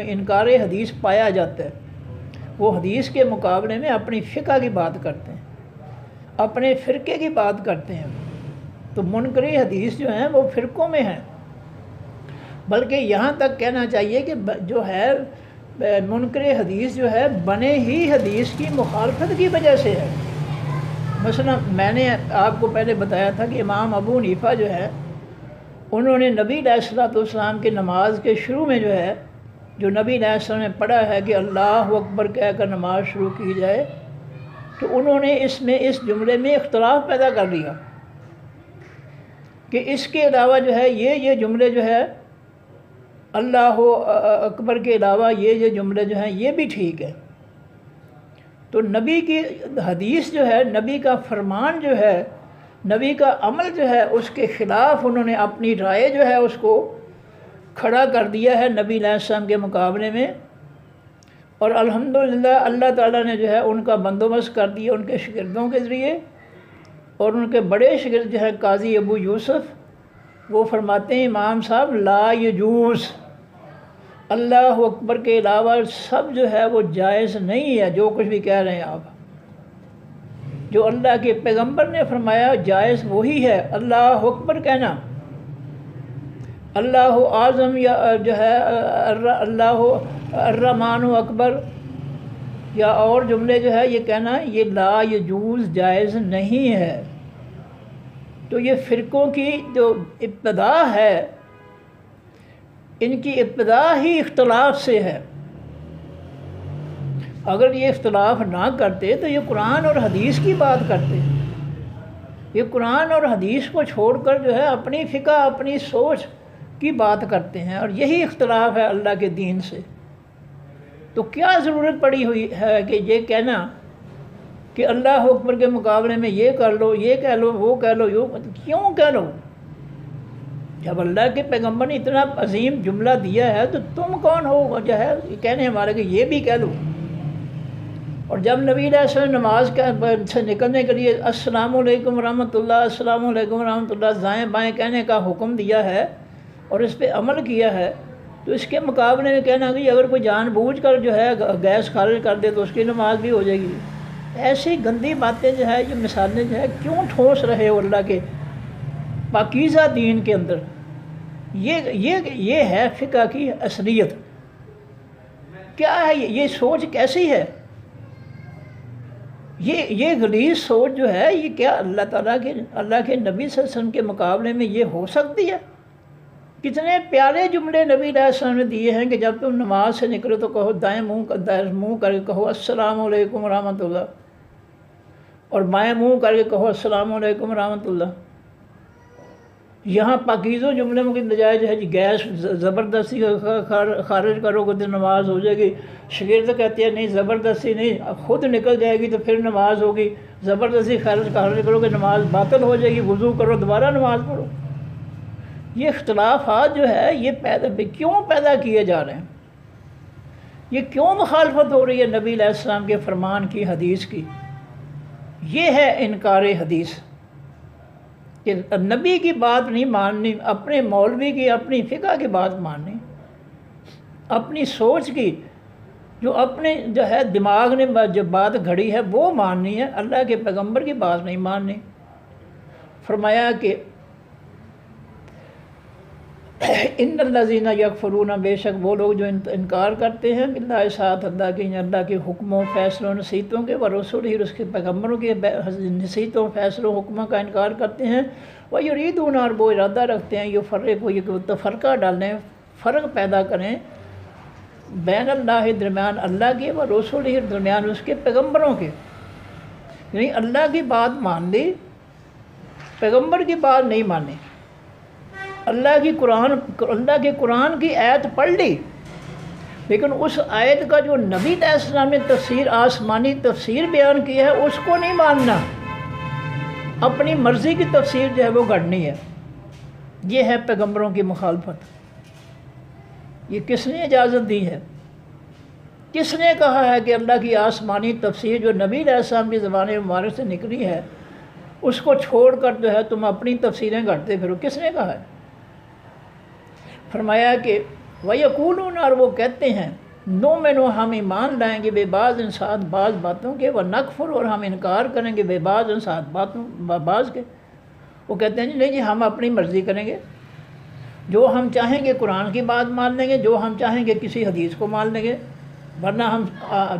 انکار حدیث پایا جاتا ہے۔ وہ حدیث کے مقابلے میں اپنی فقہ کی بات کرتے ہیں، اپنے فرقے کی بات کرتے ہیں۔ تو منکر حدیث جو ہیں وہ فرقوں میں ہیں، بلکہ یہاں تک کہنا چاہیے کہ جو ہے منکر حدیث جو ہے بنے ہی حدیث کی مخالفت کی وجہ سے ہے۔ مثلا میں نے آپ کو پہلے بتایا تھا کہ امام ابو حنیفہ جو ہے، انہوں نے نبی علیہ الصلوۃ والسلام کی نماز کے شروع میں جو ہے جو نبی علیہ السلام نے پڑھا ہے کہ اللہ اکبر کہہ کر نماز شروع کی جائے، تو انہوں نے اس جملے میں اختلاف پیدا کر لیا کہ اس کے علاوہ جو ہے یہ جملے جو ہے اللہ اکبر کے علاوہ یہ جملے جو ہیں یہ بھی ٹھیک ہے۔ تو نبی کی حدیث جو ہے، نبی کا فرمان جو ہے، نبی کا عمل جو ہے، اس کے خلاف انہوں نے اپنی رائے جو ہے اس کو کھڑا کر دیا ہے نبی علیہ السلام کے مقابلے میں، اور الحمدللہ اللہ تعالیٰ نے جو ہے ان کا بندوبست کر دیا ان کے شاگردوں کے ذریعے، اور ان کے بڑے شاگرد جو ہے قاضی ابو یوسف، وہ فرماتے ہیں امام صاحب لا یجوز، اللہ اکبر کے علاوہ سب جو ہے وہ جائز نہیں ہے، جو کچھ بھی کہہ رہے ہیں آپ، جو اللہ کے پیغمبر نے فرمایا جائز وہی ہے اللہ اکبر کہنا۔ اللہ اعظم یا جو ہے اللہ الرحمن اکبر یا اور جملے جو ہے یہ کہنا یہ لا یجوز جائز نہیں ہے۔ تو یہ فرقوں کی جو ابتدا ہے، ان کی ابتدا ہی اختلاف سے ہے۔ اگر یہ اختلاف نہ کرتے تو یہ قرآن اور حدیث کی بات کرتے، یہ قرآن اور حدیث کو چھوڑ کر جو ہے اپنی فقہ اپنی سوچ کی بات کرتے ہیں، اور یہی اختلاف ہے اللہ کے دین سے۔ تو کیا ضرورت پڑی ہوئی ہے کہ یہ کہنا کہ اللہ اکبر کے مقابلے میں یہ کر لو، یہ کہہ لو، وہ کہہ لو، کیوں کہہ لو؟ جب اللہ کے پیغمبر نے اتنا عظیم جملہ دیا ہے تو تم کون ہو جو ہے کہنے ہمارے کہ یہ بھی کہہ لو؟ اور جب نبی علیہ السلام نماز سے نکلنے کے لیے السلام علیکم ورحمۃ اللہ، السلام علیکم ورحمۃ اللہ دائیں بائیں کہنے کا حکم دیا ہے اور اس پہ عمل کیا ہے، تو اس کے مقابلے میں کہنا کہ اگر کوئی جان بوجھ کر جو ہے گیس خارج کر دے تو اس کی نماز بھی ہو جائے گی۔ ایسی گندی باتیں جو ہے یہ مثالیں جو ہے کیوں ٹھوس رہے ہو اللہ کے پاکیزہ دین کے اندر؟ یہ ہے فقہ کی اصلیت۔ کیا ہے یہ سوچ کیسی ہے؟ یہ غلیظ سوچ جو ہے یہ کیا اللہ تعالیٰ کے اللہ کے نبی صلی اللہ علیہ وسلم کے مقابلے میں یہ ہو سکتی ہے؟ کتنے پیارے جملے نبی علیہ السلام نے دیے ہیں کہ جب تم نماز سے نکلو تو کہو دائیں منہ کر کے کہو السلام علیکم ورحمۃ اللہ، اور بائیں منہ کر کے کہو السلام علیکم ورحمۃ اللہ۔ یہاں پاکیزہ جملوں کی بجائے جو ہے گیس زبردستی خارج کرو گے تو نماز ہو جائے گی۔ شاگرد کہتے ہیں نہیں زبردستی نہیں، خود نکل جائے گی تو پھر نماز ہوگی، زبردستی خارج کرو گے نماز باطل ہو جائے گی، وضو کرو دوبارہ نماز پڑھو۔ یہ اختلافات جو ہے یہ کیوں پیدا کیے جا رہے ہیں؟ یہ کیوں مخالفت ہو رہی ہے نبی علیہ السلام کے فرمان کی، حدیث کی؟ یہ ہے انکار حدیث کہ نبی کی بات نہیں ماننی، اپنے مولوی کی اپنی فقہ کی بات ماننی، اپنی سوچ کی جو اپنے جو ہے دماغ نے جو بات گھڑی ہے وہ ماننی ہے، اللہ کے پیغمبر کی بات نہیں ماننی۔ فرمایا کہ ان الذین یکفرون، بے شک وہ لوگ جو انکار کرتے ہیں باللہ ساتھ اللہ کے، اللہ کے حکموں فیصلوں نصیحتوں کے، ورسولہ اور اس کے پیغمبروں کے نصیحتوں فیصلوں حکموں کا انکار کرتے ہیں، ویریدون اور وہ ارادہ رکھتے ہیں یفرقوا یہ تفرقہ ڈالیں، فرق پیدا کریں بین اللہ درمیان اللہ کے، ورسولہ درمیان اس کے پیغمبروں کے، یعنی اللہ کی بات مان لی پیغمبر کی بات نہیں مانی، اللہ کے قرآن کی آیت پڑھ لی لیکن اس آیت کا جو نبی علیہ السلام نے تفسیر آسمانی تفسیر بیان کی ہے اس کو نہیں ماننا، اپنی مرضی کی تفسیر جو ہے وہ گھڑنی ہے۔ یہ ہے پیغمبروں کی مخالفت۔ یہ کس نے اجازت دی ہے؟ کس نے کہا ہے کہ اللہ کی آسمانی تفسیر جو نبی علیہ السلام کی زبان مبارک سے نکلی ہے اس کو چھوڑ کر جو ہے تم اپنی تفسیریں گھڑتے پھرو؟ کس نے کہا ہے؟ فرمایا کہ وَيَقُولُونَ اور وہ کہتے ہیں نُؤْمِنُ ہم ایمان لائیں گے بے بعض انسان بعض باتوں کے، وَنَكْفُرُ اور ہم انکار کریں گے بے بعض انسان باتوں بعض کے۔ وہ کہتے ہیں نہیں جی ہم اپنی مرضی کریں گے، جو ہم چاہیں گے قرآن کی بات مان لیں گے، جو ہم چاہیں گے کسی حدیث کو مان لیں گے، ورنہ ہم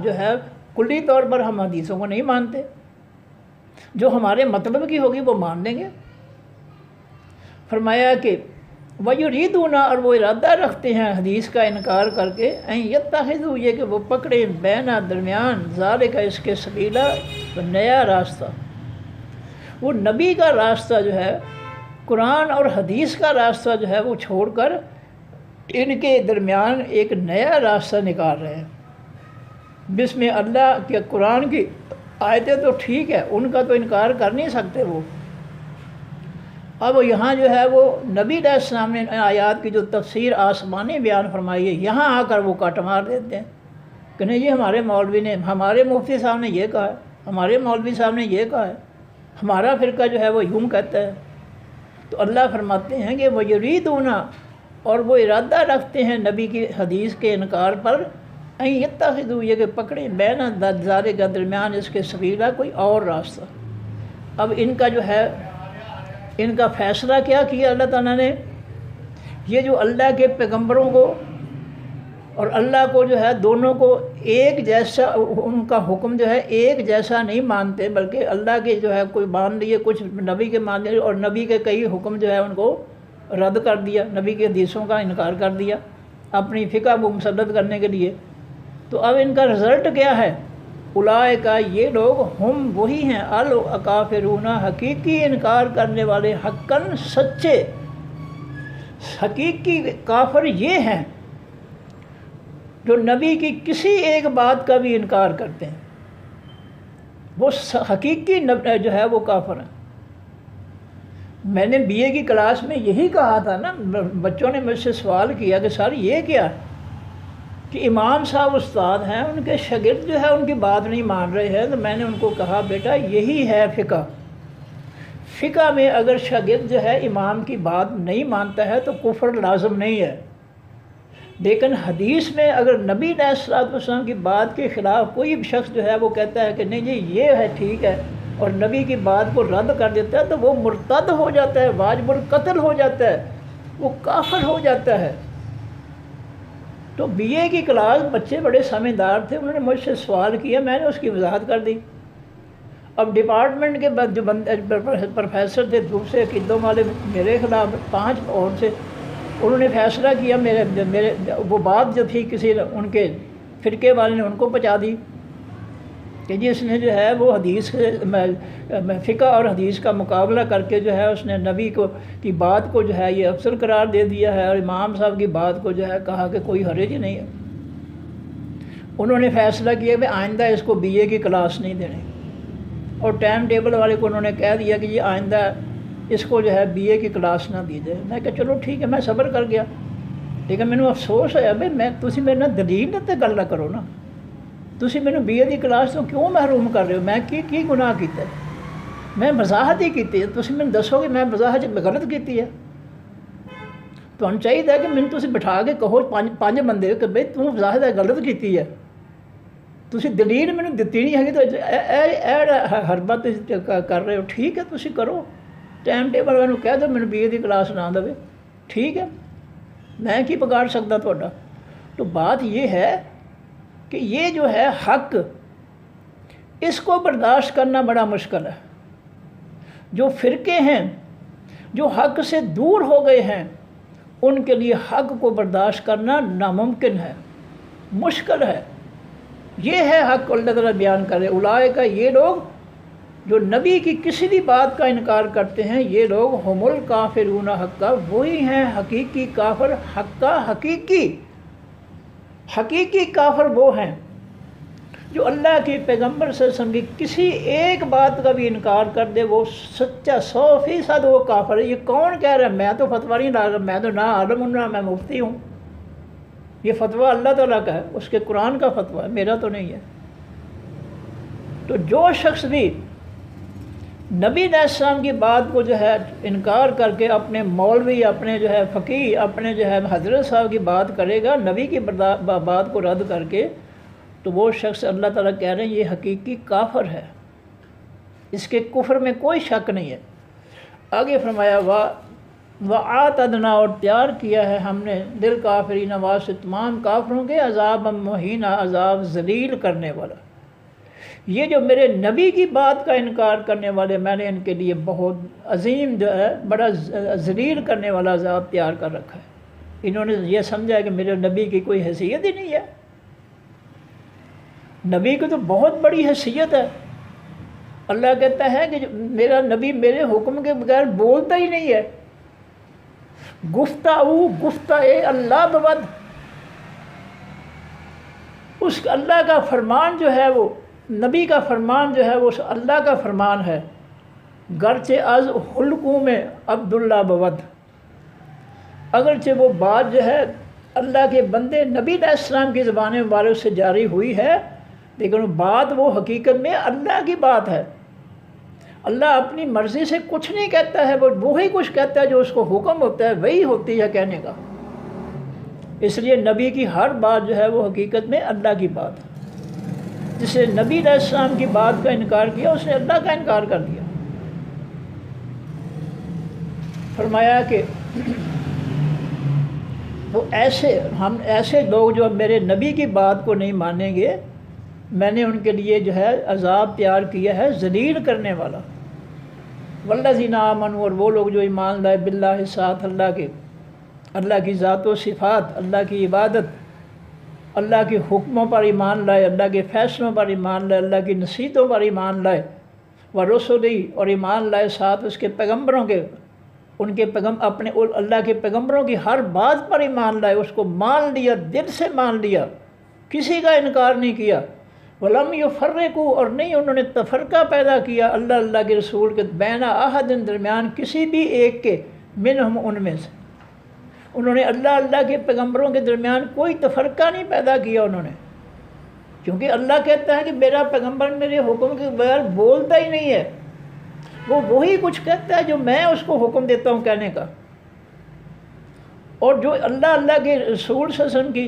جو ہے کلی طور پر ہم حدیثوں کو نہیں مانتے، جو ہمارے مطلب کی ہوگی وہ مان لیں گے۔ فرمایا کہ وَيُرِيدُونَ اور وہ ارادہ رکھتے ہیں حدیث کا انکار کر کے اَن يَتَّخِذُوا یہ کہ وہ پکڑے بینہ درمیان ذالک اس کے سبیلا نیا راستہ، وہ نبی کا راستہ جو ہے قرآن اور حدیث کا راستہ جو ہے وہ چھوڑ کر ان کے درمیان ایک نیا راستہ نکال رہے ہیں، جس میں اللہ کے قرآن کی آیتیں تو ٹھیک ہے، ان کا تو انکار کر نہیں سکتے وہ۔ اب یہاں جو ہے وہ نبی علیہ السلام نے آیات کی جو تفسیر آسمانی بیان فرمائی ہے، یہاں آ کر وہ کٹ مار دیتے ہیں کہ نہیں جی ہمارے مولوی نے، ہمارے مفتی صاحب نے یہ کہا ہے، ہمارے مولوی صاحب نے یہ کہا ہے، ہمارا فرقہ جو ہے وہ یوں کہتا ہے۔ تو اللہ فرماتے ہیں کہ وہ یریدون اور وہ ارادہ رکھتے ہیں نبی کی حدیث کے انکار پر ان یتخذوا یہ کہ پکڑے بین ذالک کا درمیان اس کے سبیلا کوئی اور راستہ۔ اب ان کا جو ہے ان کا فیصلہ کیا کیا اللہ تعالیٰ نے، یہ جو اللہ کے پیغمبروں کو اور اللہ کو جو ہے دونوں کو ایک جیسا، ان کا حکم جو ہے ایک جیسا نہیں مانتے، بلکہ اللہ کے جو ہے کوئی مان لیے، کچھ نبی کے مان لیے، اور نبی کے کئی حکم جو ہے ان کو رد کر دیا، نبی کے حدیثوں کا انکار کر دیا اپنی فقہ کو مسلط کرنے کے لیے۔ تو اب ان کا رزلٹ کیا ہے؟ اولئک یہ لوگ ہم وہی ہیں الاکافرون حقیقی انکار کرنے والے، حقاً سچے حقیقی کافر یہ ہیں جو نبی کی کسی ایک بات کا بھی انکار کرتے ہیں، وہ حقیقی جو ہے وہ کافر ہیں۔ میں نے بی اے کی کلاس میں یہی کہا تھا نا، بچوں نے مجھ سے سوال کیا کہ سر یہ کیا ہے کہ امام صاحب استاد ہیں، ان کے شاگرد جو ہے ان کی بات نہیں مان رہے ہیں، تو میں نے ان کو کہا بیٹا یہی ہے فقہ۔ فقہ میں اگر شاگرد جو ہے امام کی بات نہیں مانتا ہے تو کفر لازم نہیں ہے، لیکن حدیث میں اگر نبی علیہ الصلوۃ والسلام کی بات کے خلاف کوئی شخص جو ہے وہ کہتا ہے کہ نہیں جی یہ ہے ٹھیک ہے، اور نبی کی بات کو رد کر دیتا ہے، تو وہ مرتد ہو جاتا ہے، واجب القتل ہو جاتا ہے، وہ کافر ہو جاتا ہے۔ تو بی اے کی کلاس بچے بڑے سمجھدار تھے، انہوں نے مجھ سے سوال کیا، میں نے اس کی وضاحت کر دی۔ اب ڈپارٹمنٹ کے بعد جو پروفیسر تھے دوسرے عقیدوں والے میرے خلاف 5 اور تھے، انہوں نے فیصلہ کیا، میرے وہ بات جو تھی کسی ان کے فرقے والے نے ان کو پہنچا دی کہ جی اس نے جو ہے وہ حدیث فقہ اور حدیث کا مقابلہ کر کے جو ہے اس نے نبی کی بات کو جو ہے یہ افضل قرار دے دیا ہے، اور امام صاحب کی بات کو جو ہے کہا کہ کوئی حرج ہی نہیں ہے۔ انہوں نے فیصلہ کیا کہ آئندہ اس کو بی اے کی کلاس نہیں دینی، اور ٹائم ٹیبل والے کو انہوں نے کہہ دیا کہ یہ آئندہ اس کو جو ہے بی اے کی کلاس نہ دی جائے۔ میں کہا چلو ٹھیک ہے، میں صبر کر گیا، لیکن مینوں افسوس ہے بھائی تسی میرے نال دلیل تے گل نہ کرو نا، تسی مینوں بی اے دی کلاس تو کیوں محروم کر رہے ہو؟ میں کی گناہ کیتا ہے؟ میں وضاحت ہی کیتی ہے، تسی مینوں دسو کہ میں وضاحت غلط کیتی ہے؟ تمہیں چاہیے کہ مینوں تسی بٹھا کے کہو 5 بندے کہ بھائی تم وضاحت غلط کیتی ہے، تسی دلیل مینوں دتی نہیں ہے، تو حربت کر رہے ہو۔ ٹھیک ہے تسی کرو، ٹائم ٹیبل والوں کہہ دو مینوں بی اے دی کلاس نہ دے، ٹھیک ہے، میں کی بگاڑ سکتا تھوڑا۔ تو بات یہ ہے کہ یہ جو ہے حق، اس کو برداشت کرنا بڑا مشکل ہے۔ جو فرقے ہیں جو حق سے دور ہو گئے ہیں ان کے لیے حق کو برداشت کرنا ناممکن ہے، مشکل ہے۔ یہ ہے حق اللہ تعالیٰ بیان کرے، اولئک یہ لوگ جو نبی کی کسی بھی بات کا انکار کرتے ہیں، یہ لوگ ہم الکافرون حقا، وہی ہیں حقیقی کافر، حقا حقیقی کافر وہ ہیں جو اللہ کے پیغمبر صلی اللہ علیہ وسلم کی کسی ایک بات کا بھی انکار کر دے، وہ سچا 100% وہ کافر ہے۔ یہ کون کہہ رہا ہے؟ میں تو فتویٰ نہیں لا رہا، میں تو نہ عالم ہوں نہ میں مفتی ہوں، یہ فتویٰ اللہ تعالیٰ کا ہے، اس کے قرآن کا فتویٰ ہے، میرا تو نہیں ہے۔ تو جو شخص بھی نبی علیہ السلام کی بات کو جو ہے انکار کر کے اپنے مولوی، اپنے جو ہے فقیہ، اپنے جو ہے حضرت صاحب کی بات کرے گا نبی کی بات کو رد کر کے، تو وہ شخص اللہ تعالیٰ کہہ رہے ہیں یہ حقیقی کافر ہے، اس کے کفر میں کوئی شک نہیں ہے۔ آگے فرمایا وَأَعْتَدْنَا اور تیار کیا ہے ہم نے لِلْكَافِرِينَ واسطے تمام کافروں کے عذاب مہینہ، عذاب ذلیل کرنے والا۔ یہ جو میرے نبی کی بات کا انکار کرنے والے، میں نے ان کے لیے بہت عظیم جو ہے بڑا ذلیل کرنے والا عذاب تیار کر رکھا ہے۔ انہوں نے یہ سمجھا کہ میرے نبی کی کوئی حیثیت ہی نہیں ہے۔ نبی کی تو بہت بڑی حیثیت ہے۔ اللہ کہتا ہے کہ میرا نبی میرے حکم کے بغیر بولتا ہی نہیں ہے۔ گفتہ اللہ بود، اس اللہ کا فرمان جو ہے، وہ نبی کا فرمان جو ہے وہ اللہ کا فرمان ہے۔ گرچہ از حلقوں میں عبداللہ بود، اگرچہ وہ بات جو ہے اللہ کے بندے نبی علیہ السلام کی زبان مبارک سے جاری ہوئی ہے، لیکن بات وہ حقیقت میں اللہ کی بات ہے۔ اللہ اپنی مرضی سے کچھ نہیں کہتا ہے، وہ وہی کچھ کہتا ہے جو اس کو حکم ہوتا ہے، وہی ہوتی ہے کہنے کا۔ اس لیے نبی کی ہر بات جو ہے وہ حقیقت میں اللہ کی بات ہے۔ جس نے نبی علیہ السلام کی بات کا انکار کیا، اس نے اللہ کا انکار کر دیا۔ فرمایا کہ وہ ایسے لوگ جو میرے نبی کی بات کو نہیں مانیں گے، میں نے ان کے لیے جو ہے عذاب تیار کیا ہے ذلیل کرنے والا۔ والذین آمنوا، اور وہ لوگ جو ایمان لائے، باللہ، ساتھ اللہ کے، اللہ کی ذات و صفات، اللہ کی عبادت، اللہ کے حکموں پر ایمان لائے، اللہ کے فیصلوں پر ایمان لائے، اللہ کی نصیحتوں پر ایمان لائے، ورسلی، اور ایمان لائے ساتھ اس کے پیغمبروں کے، ان کے اپنے اللہ کے پیغمبروں کی ہر بات پر ایمان لائے، اس کو مان لیا، دل سے مان لیا، کسی کا انکار نہیں کیا۔ ولم یفرقوا، اور نہیں انہوں نے تفرقہ پیدا کیا اللہ کے رسول کے بین احد، درمیان کسی بھی ایک کے، منہم، ان میں سے۔ انہوں نے اللہ کے پیغمبروں کے درمیان کوئی تفرقہ نہیں پیدا کیا انہوں نے، کیونکہ اللہ کہتا ہے کہ میرا پیغمبر میرے حکم کے بغیر بولتا ہی نہیں ہے، وہ وہی کچھ کہتا ہے جو میں اس کو حکم دیتا ہوں کہنے کا۔ اور جو اللہ کے رسول صلی اللہ علیہ وسلم کی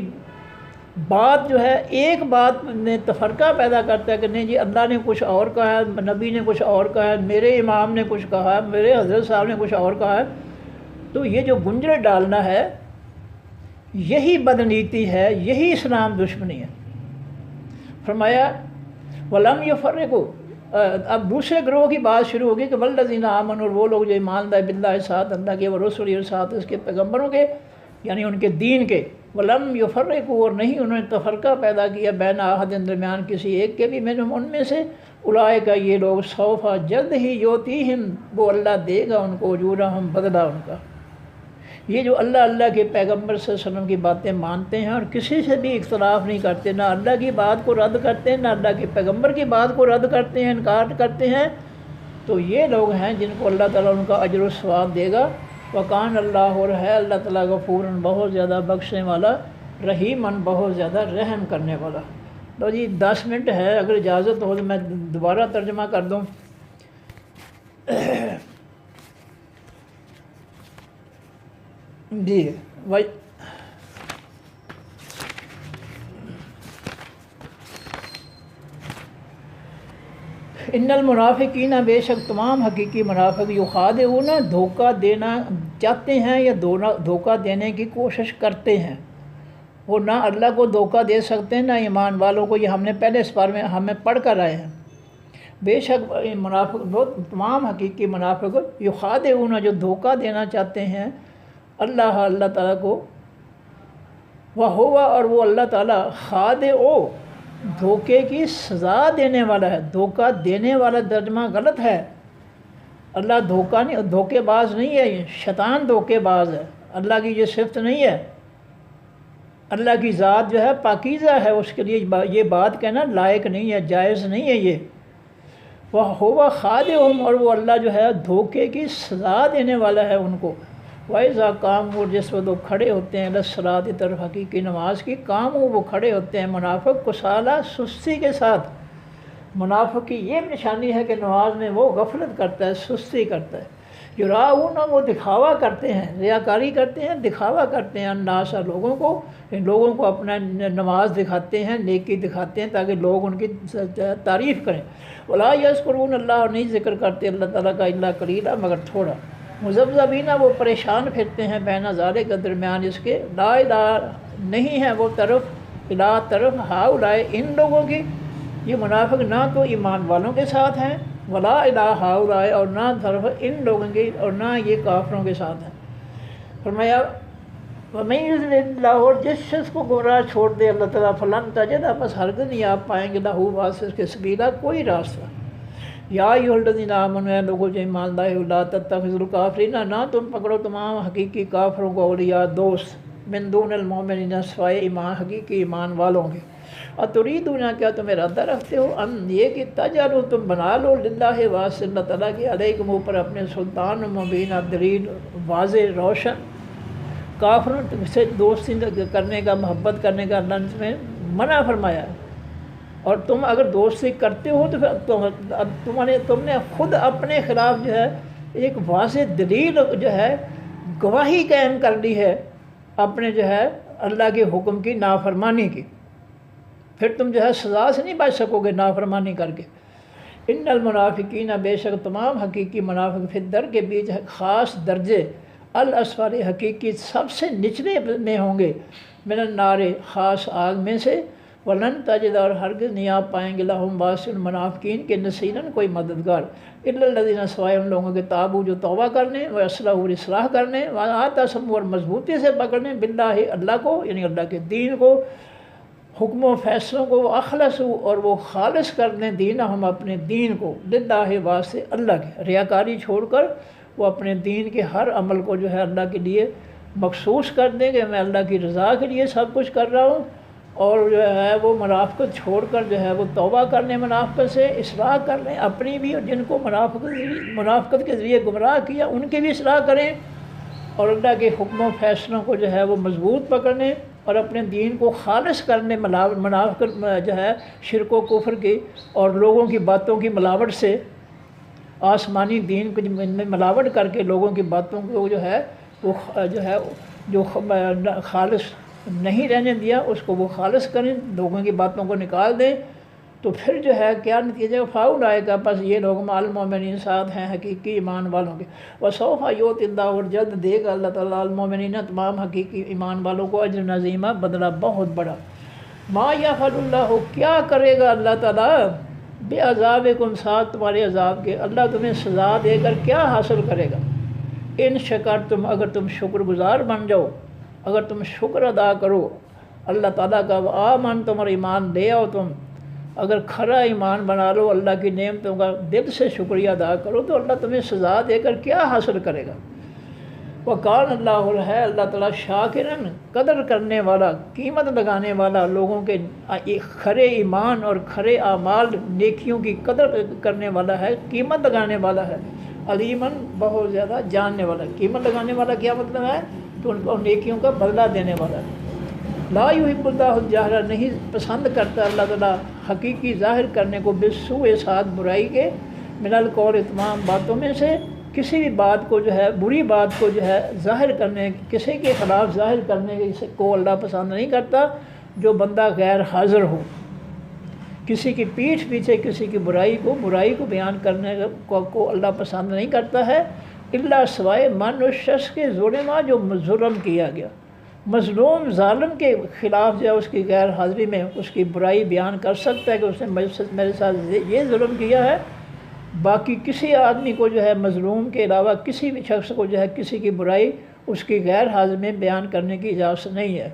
بات جو ہے، ایک بات میں تفرقہ پیدا کرتا ہے کہ نہیں جی اللہ نے کچھ اور کہا ہے، نبی نے کچھ اور کہا ہے، میرے امام نے کچھ کہا ہے، میرے حضرت صاحب نے کچھ اور کہا ہے، تو یہ جو گنجر ڈالنا ہے، یہی بدنیتی ہے، یہی اسلام دشمنی ہے۔ فرمایا ولم یفرقوا، اب دوسرے گروہ کی بات شروع ہوگی کہ والذین آمنوا، اور وہ لوگ جو ایمان لائے، باللہ، ساتھ اللہ کے، ورسولہ، اور ساتھ اس کے پیغمبروں کے، یعنی ان کے دین کے، ولم یفرقوا، اور نہیں انہوں نے تفرقہ پیدا کیا، بین احد، درمیان کسی ایک کے بھی، منہم، ان میں سے، اولئک، یہ لوگ، سوف، جلد ہی، یؤتیہم، وہ اللہ دے گا ان کو، اجورہم، بدلہ ان کا۔ یہ جو اللہ کے پیغمبر صلی اللہ علیہ وسلم کی باتیں مانتے ہیں اور کسی سے بھی اختلاف نہیں کرتے، نہ اللہ کی بات کو رد کرتے ہیں، نہ اللہ کے پیغمبر کی بات کو رد کرتے ہیں، انکار کرتے ہیں، تو یہ لوگ ہیں جن کو اللہ تعالیٰ ان کا اجر و ثواب دے گا۔ وکان اللہ، اور ہے اللہ تعالیٰ غفوراً، بہت زیادہ بخشنے والا، رحیماً، بہت زیادہ رحم کرنے والا۔ تو جی 10 منٹ ہے، اگر اجازت ہو تو میں دوبارہ ترجمہ کر دوں۔ جی ان المنافقین، بے شک تمام حقیقی منافق، یخادعون، دھوکہ دینا چاہتے ہیں یا دھوکہ دینے کی کوشش کرتے ہیں۔ وہ نہ اللہ کو دھوکہ دے سکتے ہیں، نہ ایمان والوں کو، یہ ہم نے پہلے اس بارے میں ہمیں پڑھ کر آئے ہیں۔ بے شک منافق، تمام حقیقی منافق، یخادعون، جو دھوکہ دینا چاہتے ہیں اللہ تعالیٰ کو، وہو، اور وہ اللہ تعالیٰ، خادع، دھوکے کی سزا دینے والا ہے۔ دھوکہ دینے والا ترجمہ غلط ہے، اللہ دھوکے باز نہیں ہے، یہ شیطان دھوکے باز ہے، اللہ کی یہ صفت نہیں ہے۔ اللہ کی ذات جو ہے پاکیزہ ہے، اس کے لیے یہ بات کہنا لائق نہیں ہے، جائز نہیں ہے یہ۔ وہ خادعہم، اور وہ اللہ جو ہے دھوکے کی سزا دینے والا ہے ان کو۔ وَإِذَا قَامُوا، جس وقت وہ کھڑے ہوتے ہیں، للصلاۃ، طرف حقیقی نماز کی، قاموا، وہ کھڑے ہوتے ہیں، منافق کسالى، سستی کے ساتھ۔ منافق کی یہ نشانی ہے کہ نماز میں وہ غفلت کرتا ہے، سستی کرتا ہے۔ یراؤون، وہ دکھاوا کرتے ہیں، ریاکاری کرتے ہیں، دکھاوا کرتے ہیں، الناس، لوگوں کو اپنا نماز دکھاتے ہیں، نیکی دکھاتے ہیں تاکہ لوگ ان کی تعریف کریں۔ ولا یذکرون اللہ، اور نہیں ذکر کرتے اللہ تعالیٰ کا، الا قلیلا، مگر تھوڑا۔ مذبذبین، وہ پریشان پھرتے ہیں، بین ذالک، درمیان اس کے، لا الہ، نہیں ہے وہ طرف، الہ، طرف، ہؤلاء، ان لوگوں کی، یہ منافق نہ تو ایمان والوں کے ساتھ ہیں ولا الی ہؤلاء، اور نہ طرف ان لوگوں کے، اور نہ یہ کافروں کے ساتھ ہیں۔ فرمایا وَمَن يُضْلِلِ اللَّهُ، اور جس شخص کو گمراہ چھوڑ دے اللہ تعالیٰ فلن تجد، بس ہرگز نہیں آپ پائیں گے لہو واسطے کے سبیلا کوئی راستہ۔ یا ایھا الذین آمنوا، اے لوگوں جو ایمان لائے ہو، لا تتخذوا الکافرین، نہ تم پکڑو تمام حقیقی کافروں کو اولیاء دوست، من دون المؤمنین، سوائے ایمان حقیقی ایمان والوں کے۔ اتریدون، کیا تم ارادہ رکھتے ہو، ان یہ کہ تجعلوا تم بنا لو، للہ واسطے اللہ تعالیٰ کی، علیکم اوپر اپنے سلطان مبین، دلیل واضح روشن، کافروں سے دوستی کرنے کا، محبت کرنے کا اللہ نے تمہیں منع فرمایا ہے۔ اور تم اگر دوستی کرتے ہو تو پھر تم نے خود اپنے خلاف جو ہے ایک واضح دلیل جو ہے گواہی قائم کر لی ہے اپنے جو ہے اللہ کے حکم کی نافرمانی کی، پھر تم جو ہے سزا سے نہیں بچ سکو گے نافرمانی کر کے۔ ان المنافقین، بے شک تمام حقیقی منافق، فی الدرک کے بیچ خاص درجے، الاسفل حقیقی سب سے نچلے میں ہوں گے، من النار خاص آگ میں سے، ولن تجد، اور ہرگز نہیں آپ پائیں گے لہم واسطے منافقین کے نصیرن کوئی مددگار، الا الذین، سوائے ان لوگوں کے تابوا جو توبہ کرنے، و اصلحوا اور اصلاح کرنے، و اعتصموا اور مضبوطی سے پکڑنے، باللہ اللہ کو، یعنی اللہ کے دین کو، حکم و فیصلوں کو، وہ اخلصوا اور وہ خالص کر دیں، دینہم اپنے دین کو، للہ واسطے اللہ کے، ریاکاری چھوڑ کر وہ اپنے دین کے ہر عمل کو جو ہے اللہ کے لیے مخصوص کر دیں کہ میں اللہ کی رضا کے لیے سب کچھ کر رہا ہوں، اور جو ہے وہ منافقت چھوڑ کر جو ہے وہ توبہ کر لیں منافقت سے، اصلاح کر لیں اپنی بھی، اور جن کو منافقت کے ذریعے گمراہ کیا ان کی بھی اصلاح کریں، اور اللہ کے حکم و فیصلوں کو جو ہے وہ مضبوط پکڑنے، اور اپنے دین کو خالص کرنے، منافقت جو ہے شرک و کفر کی اور لوگوں کی باتوں کی ملاوٹ سے، آسمانی دین کو میں ملاوٹ کر کے لوگوں کی باتوں کو جو ہے وہ جو خالص نہیں رہنے دیا اس کو وہ خالص کریں، لوگوں کی باتوں کو نکال دیں، تو پھر جو ہے کیا نتیجہ فاولئک، پس یہ لوگ مع المؤمنین ساتھ ہیں حقیقی ایمان والوں کے، وسوف یؤتی اللہ، اور جلد دے گا اللہ تعالیٰ المؤمنین تمام حقیقی ایمان والوں کو اجر عظیمہ، بدلہ بہت بڑا۔ ما یفعل اللہ، کیا کرے گا اللہ تعالیٰ، بے عذابکم، ساتھ تمہارے عذاب کے، اللہ تمہیں سزا دے کر کیا حاصل کرے گا، ان شکرتم، اگر تم شکر گزار بن جاؤ، اگر تم شکر ادا کرو اللہ تعالیٰ کا، آمنتم، اور ایمان لے آؤ تم، اگر کھرا ایمان بنا لو، اللہ کی نعمتوں کا دل سے شکریہ ادا کرو، تو اللہ تمہیں سزا دے کر کیا حاصل کرے گا۔ وَقَانَ اللّہ، ہے اللہ تعالیٰ شاکرن، قدر کرنے والا، قیمت لگانے والا، لوگوں کے کھرے ایمان اور کھرے اعمال نیکیوں کی قدر کرنے والا ہے، قیمت لگانے والا ہے، علیمن، بہت زیادہ جاننے والا۔ قیمت لگانے والا کیا مطلب ہے، تو ان کو نیکیوں کا بدلہ دینے والا ہے۔ لا یحب اللہ الجہر، نہیں پسند کرتا اللہ تعالیٰ حقیقی ظاہر کرنے کو، بالسوء، ساتھ برائی کے، من القول، تمام باتوں میں سے، کسی بھی بات کو جو ہے بری بات کو جو ہے ظاہر کرنے، کسی کے خلاف ظاہر کرنے کو اللہ پسند نہیں کرتا، جو بندہ غیر حاضر ہو، کسی کی پیٹھ پیچھے کسی کی برائی کو بیان کرنے کو اللہ پسند نہیں کرتا ہے، الا، سوائے من، اس شخص کے ظلمہ جو ظلم کیا گیا، مظلوم ظالم کے خلاف جو ہے اس کی غیر حاضری میں اس کی برائی بیان کر سکتا ہے کہ اس نے میرے ساتھ یہ ظلم کیا ہے، باقی کسی آدمی کو جو ہے مظلوم کے علاوہ کسی بھی شخص کو جو ہے کسی کی برائی اس کی غیر حاضر میں بیان کرنے کی اجازت نہیں ہے۔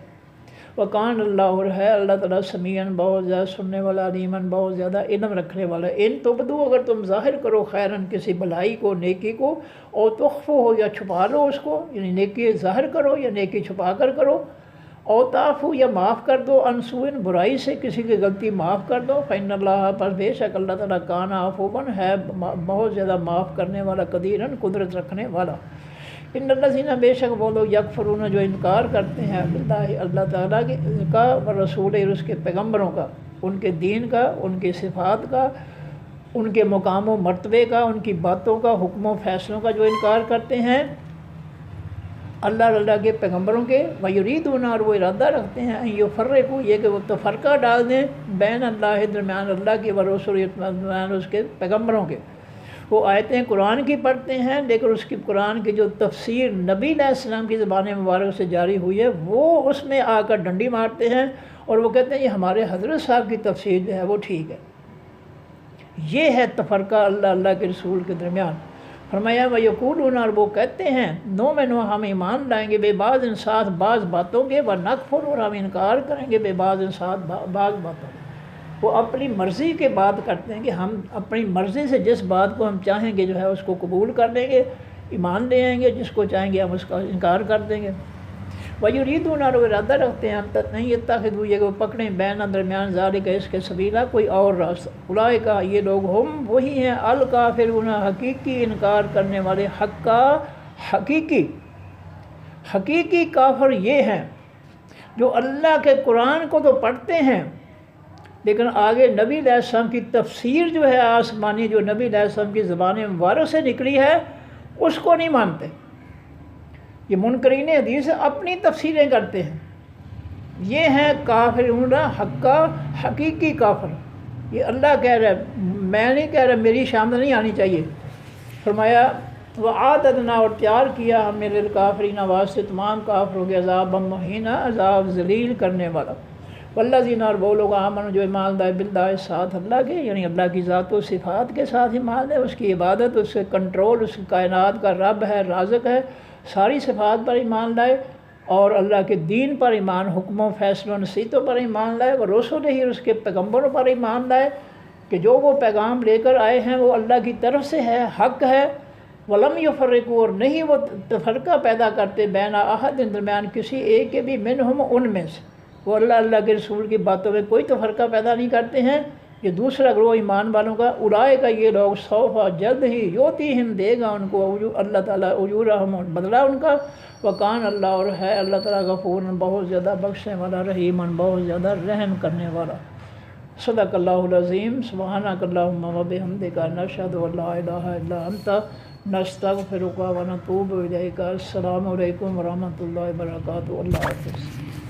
وَقَانَ اللّہ، اور ہے اللہ تعالیٰ سمیعاً، بہت زیادہ سننے والا، علیماً، بہت زیادہ علم رکھنے والا۔ ان تبدو، اگر تم ظاہر کرو، خیراً، کسی بھلائی کو، نیکی کو، اور تخفو ہو، یا چھپا لو اس کو، یعنی نیکی ظاہر کرو یا نیکی چھپا کر کرو، اور تعفو، یا معاف کر دو، عن سوء، برائی سے، کسی کی غلطی معاف کر دو، فإن اللہ، پر بے شک اللہ تعالیٰ، کان عفواً، ہے بہت زیادہ معاف کرنے والا، قدیراً، قدرت رکھنے والا۔ ان الذین، بے شک وہ لوگ، یکفرون، جو انکار کرتے ہیں، باللہ، اللہ تعالیٰ کا، ورسولہ، اور اس کے پیغمبروں کا، ان کے دین کا، ان کی صفات کا، ان کے مقام و مرتبے کا، ان کی باتوں کا، حکم و فیصلوں کا جو انکار کرتے ہیں، اللہ کے پیغمبروں کے، وَيُرِيدُونَ، اور وہ ارادہ رکھتے ہیں، ان یفرقوا، یہ کہ وہ تفرقہ ڈال دیں، بین اللہ، درمیان اللہ کے، ورسول، درمیان اس کے پیغمبروں کے۔ وہ آیتیں قرآن کی پڑھتے ہیں، لیکن اس کی قرآن کی جو تفسیر نبی علیہ السلام کی زبان مبارک سے جاری ہوئی ہے، وہ اس میں آ کر ڈنڈی مارتے ہیں، اور وہ کہتے ہیں یہ ہمارے حضرت صاحب کی تفسیر جو ہے وہ ٹھیک ہے، یہ ہے تفرقہ اللہ کے رسول کے درمیان۔ فرمایا وَيَقُولُونَ، اور وہ کہتے ہیں نُؤْمِنُ، ہم ایمان لائیں گے بے بعض ساتھ بعض باتوں کے، وَنَكْفُرُ، اور ہم انکار کریں گے بے بعض ساتھ بعض باتوں کے۔ وہ اپنی مرضی کے بات کرتے ہیں کہ ہم اپنی مرضی سے جس بات کو ہم چاہیں گے جو ہے اس کو قبول کر لیں گے، ایمان لے آئیں گے، جس کو چاہیں گے ہم اس کا انکار کر دیں گے۔ وَيُرِيدُونَ، اور وہ ارادہ رکھتے ہیں نہیں يَتَّخِذُوا، یہ کہ وہ پکڑیں بین درمیان ذالک، اس کے سبیلا، کوئی اور راستہ۔ اولئک، یہ لوگ ہم وہی ہیں الکافرون، حقیقی انکار کرنے والے، حقیقی کافر یہ ہیں جو اللہ کے قرآن کو تو پڑھتے ہیں لیکن آگے نبی علیہ السلام کی تفسیر جو ہے آسمانی، جو نبی علیہ السلام کی زبان مبارک سے نکلی ہے، اس کو نہیں مانتے۔ یہ منکرین حدیث اپنی تفسیریں کرتے ہیں، یہ ہیں کافرون حقیقی کافر۔ یہ اللہ کہہ رہا ہے، میں نہیں کہہ رہا، میری شامل نہیں آنی چاہیے۔ فرمایا وَعَادَدْنَا، اور تیار کیا ہم میرے کافرین واسطے تمام کافروں کے عذاب مہینہ، عذاب ذلیل کرنے والا۔ والذین، اور وہ لوگ آمنوا، جو ایمان لائے، باللہ، ساتھ اللہ کے، یعنی اللہ کی ذات و صفات کے ساتھ ایمان لائے، اس کی عبادت، اس کے کنٹرول، اس کی کائنات کا رب ہے، رازق ہے، ساری صفات پر ایمان لائے، اور اللہ کے دین پر ایمان، حکموں، فیصلوں، نصیحتوں پر ایمان لائے، اور رسول ہی، اس کے پیغمبروں پر ایمان لائے کہ جو وہ پیغام لے کر آئے ہیں وہ اللہ کی طرف سے ہے، حق ہے۔ ولم یفرقوا، اور نہیں وہ تفرقہ پیدا کرتے، بین احد، درمیان کسی ایک کے بھی، منہم، ان میں سے، وہ اللہ کے رسول کی باتوں میں کوئی تفرقہ پیدا نہیں کرتے ہیں۔ یہ دوسرا گروہ ایمان والوں کا، اولئک، یہ لوگ، سوف، جلد ہی، یؤتیہم، دے گا ان کو، اللہ تعالیٰ، اجورہم، بدلہ ان کا، وکان، اللہ، اور ہے اللہ تعالیٰ، غفور، بہت زیادہ بخشنے والا، رحیم، بہت زیادہ رحم کرنے والا۔ صدق اللہ العظیم۔ سبحانک اللہم وبحمدک، نشہد ان لا الہ الا انت، نستغفرک ونتوب الیک۔ السلام علیکم ورحمۃ اللہ وبرکاتہ۔ اللہ حافظ۔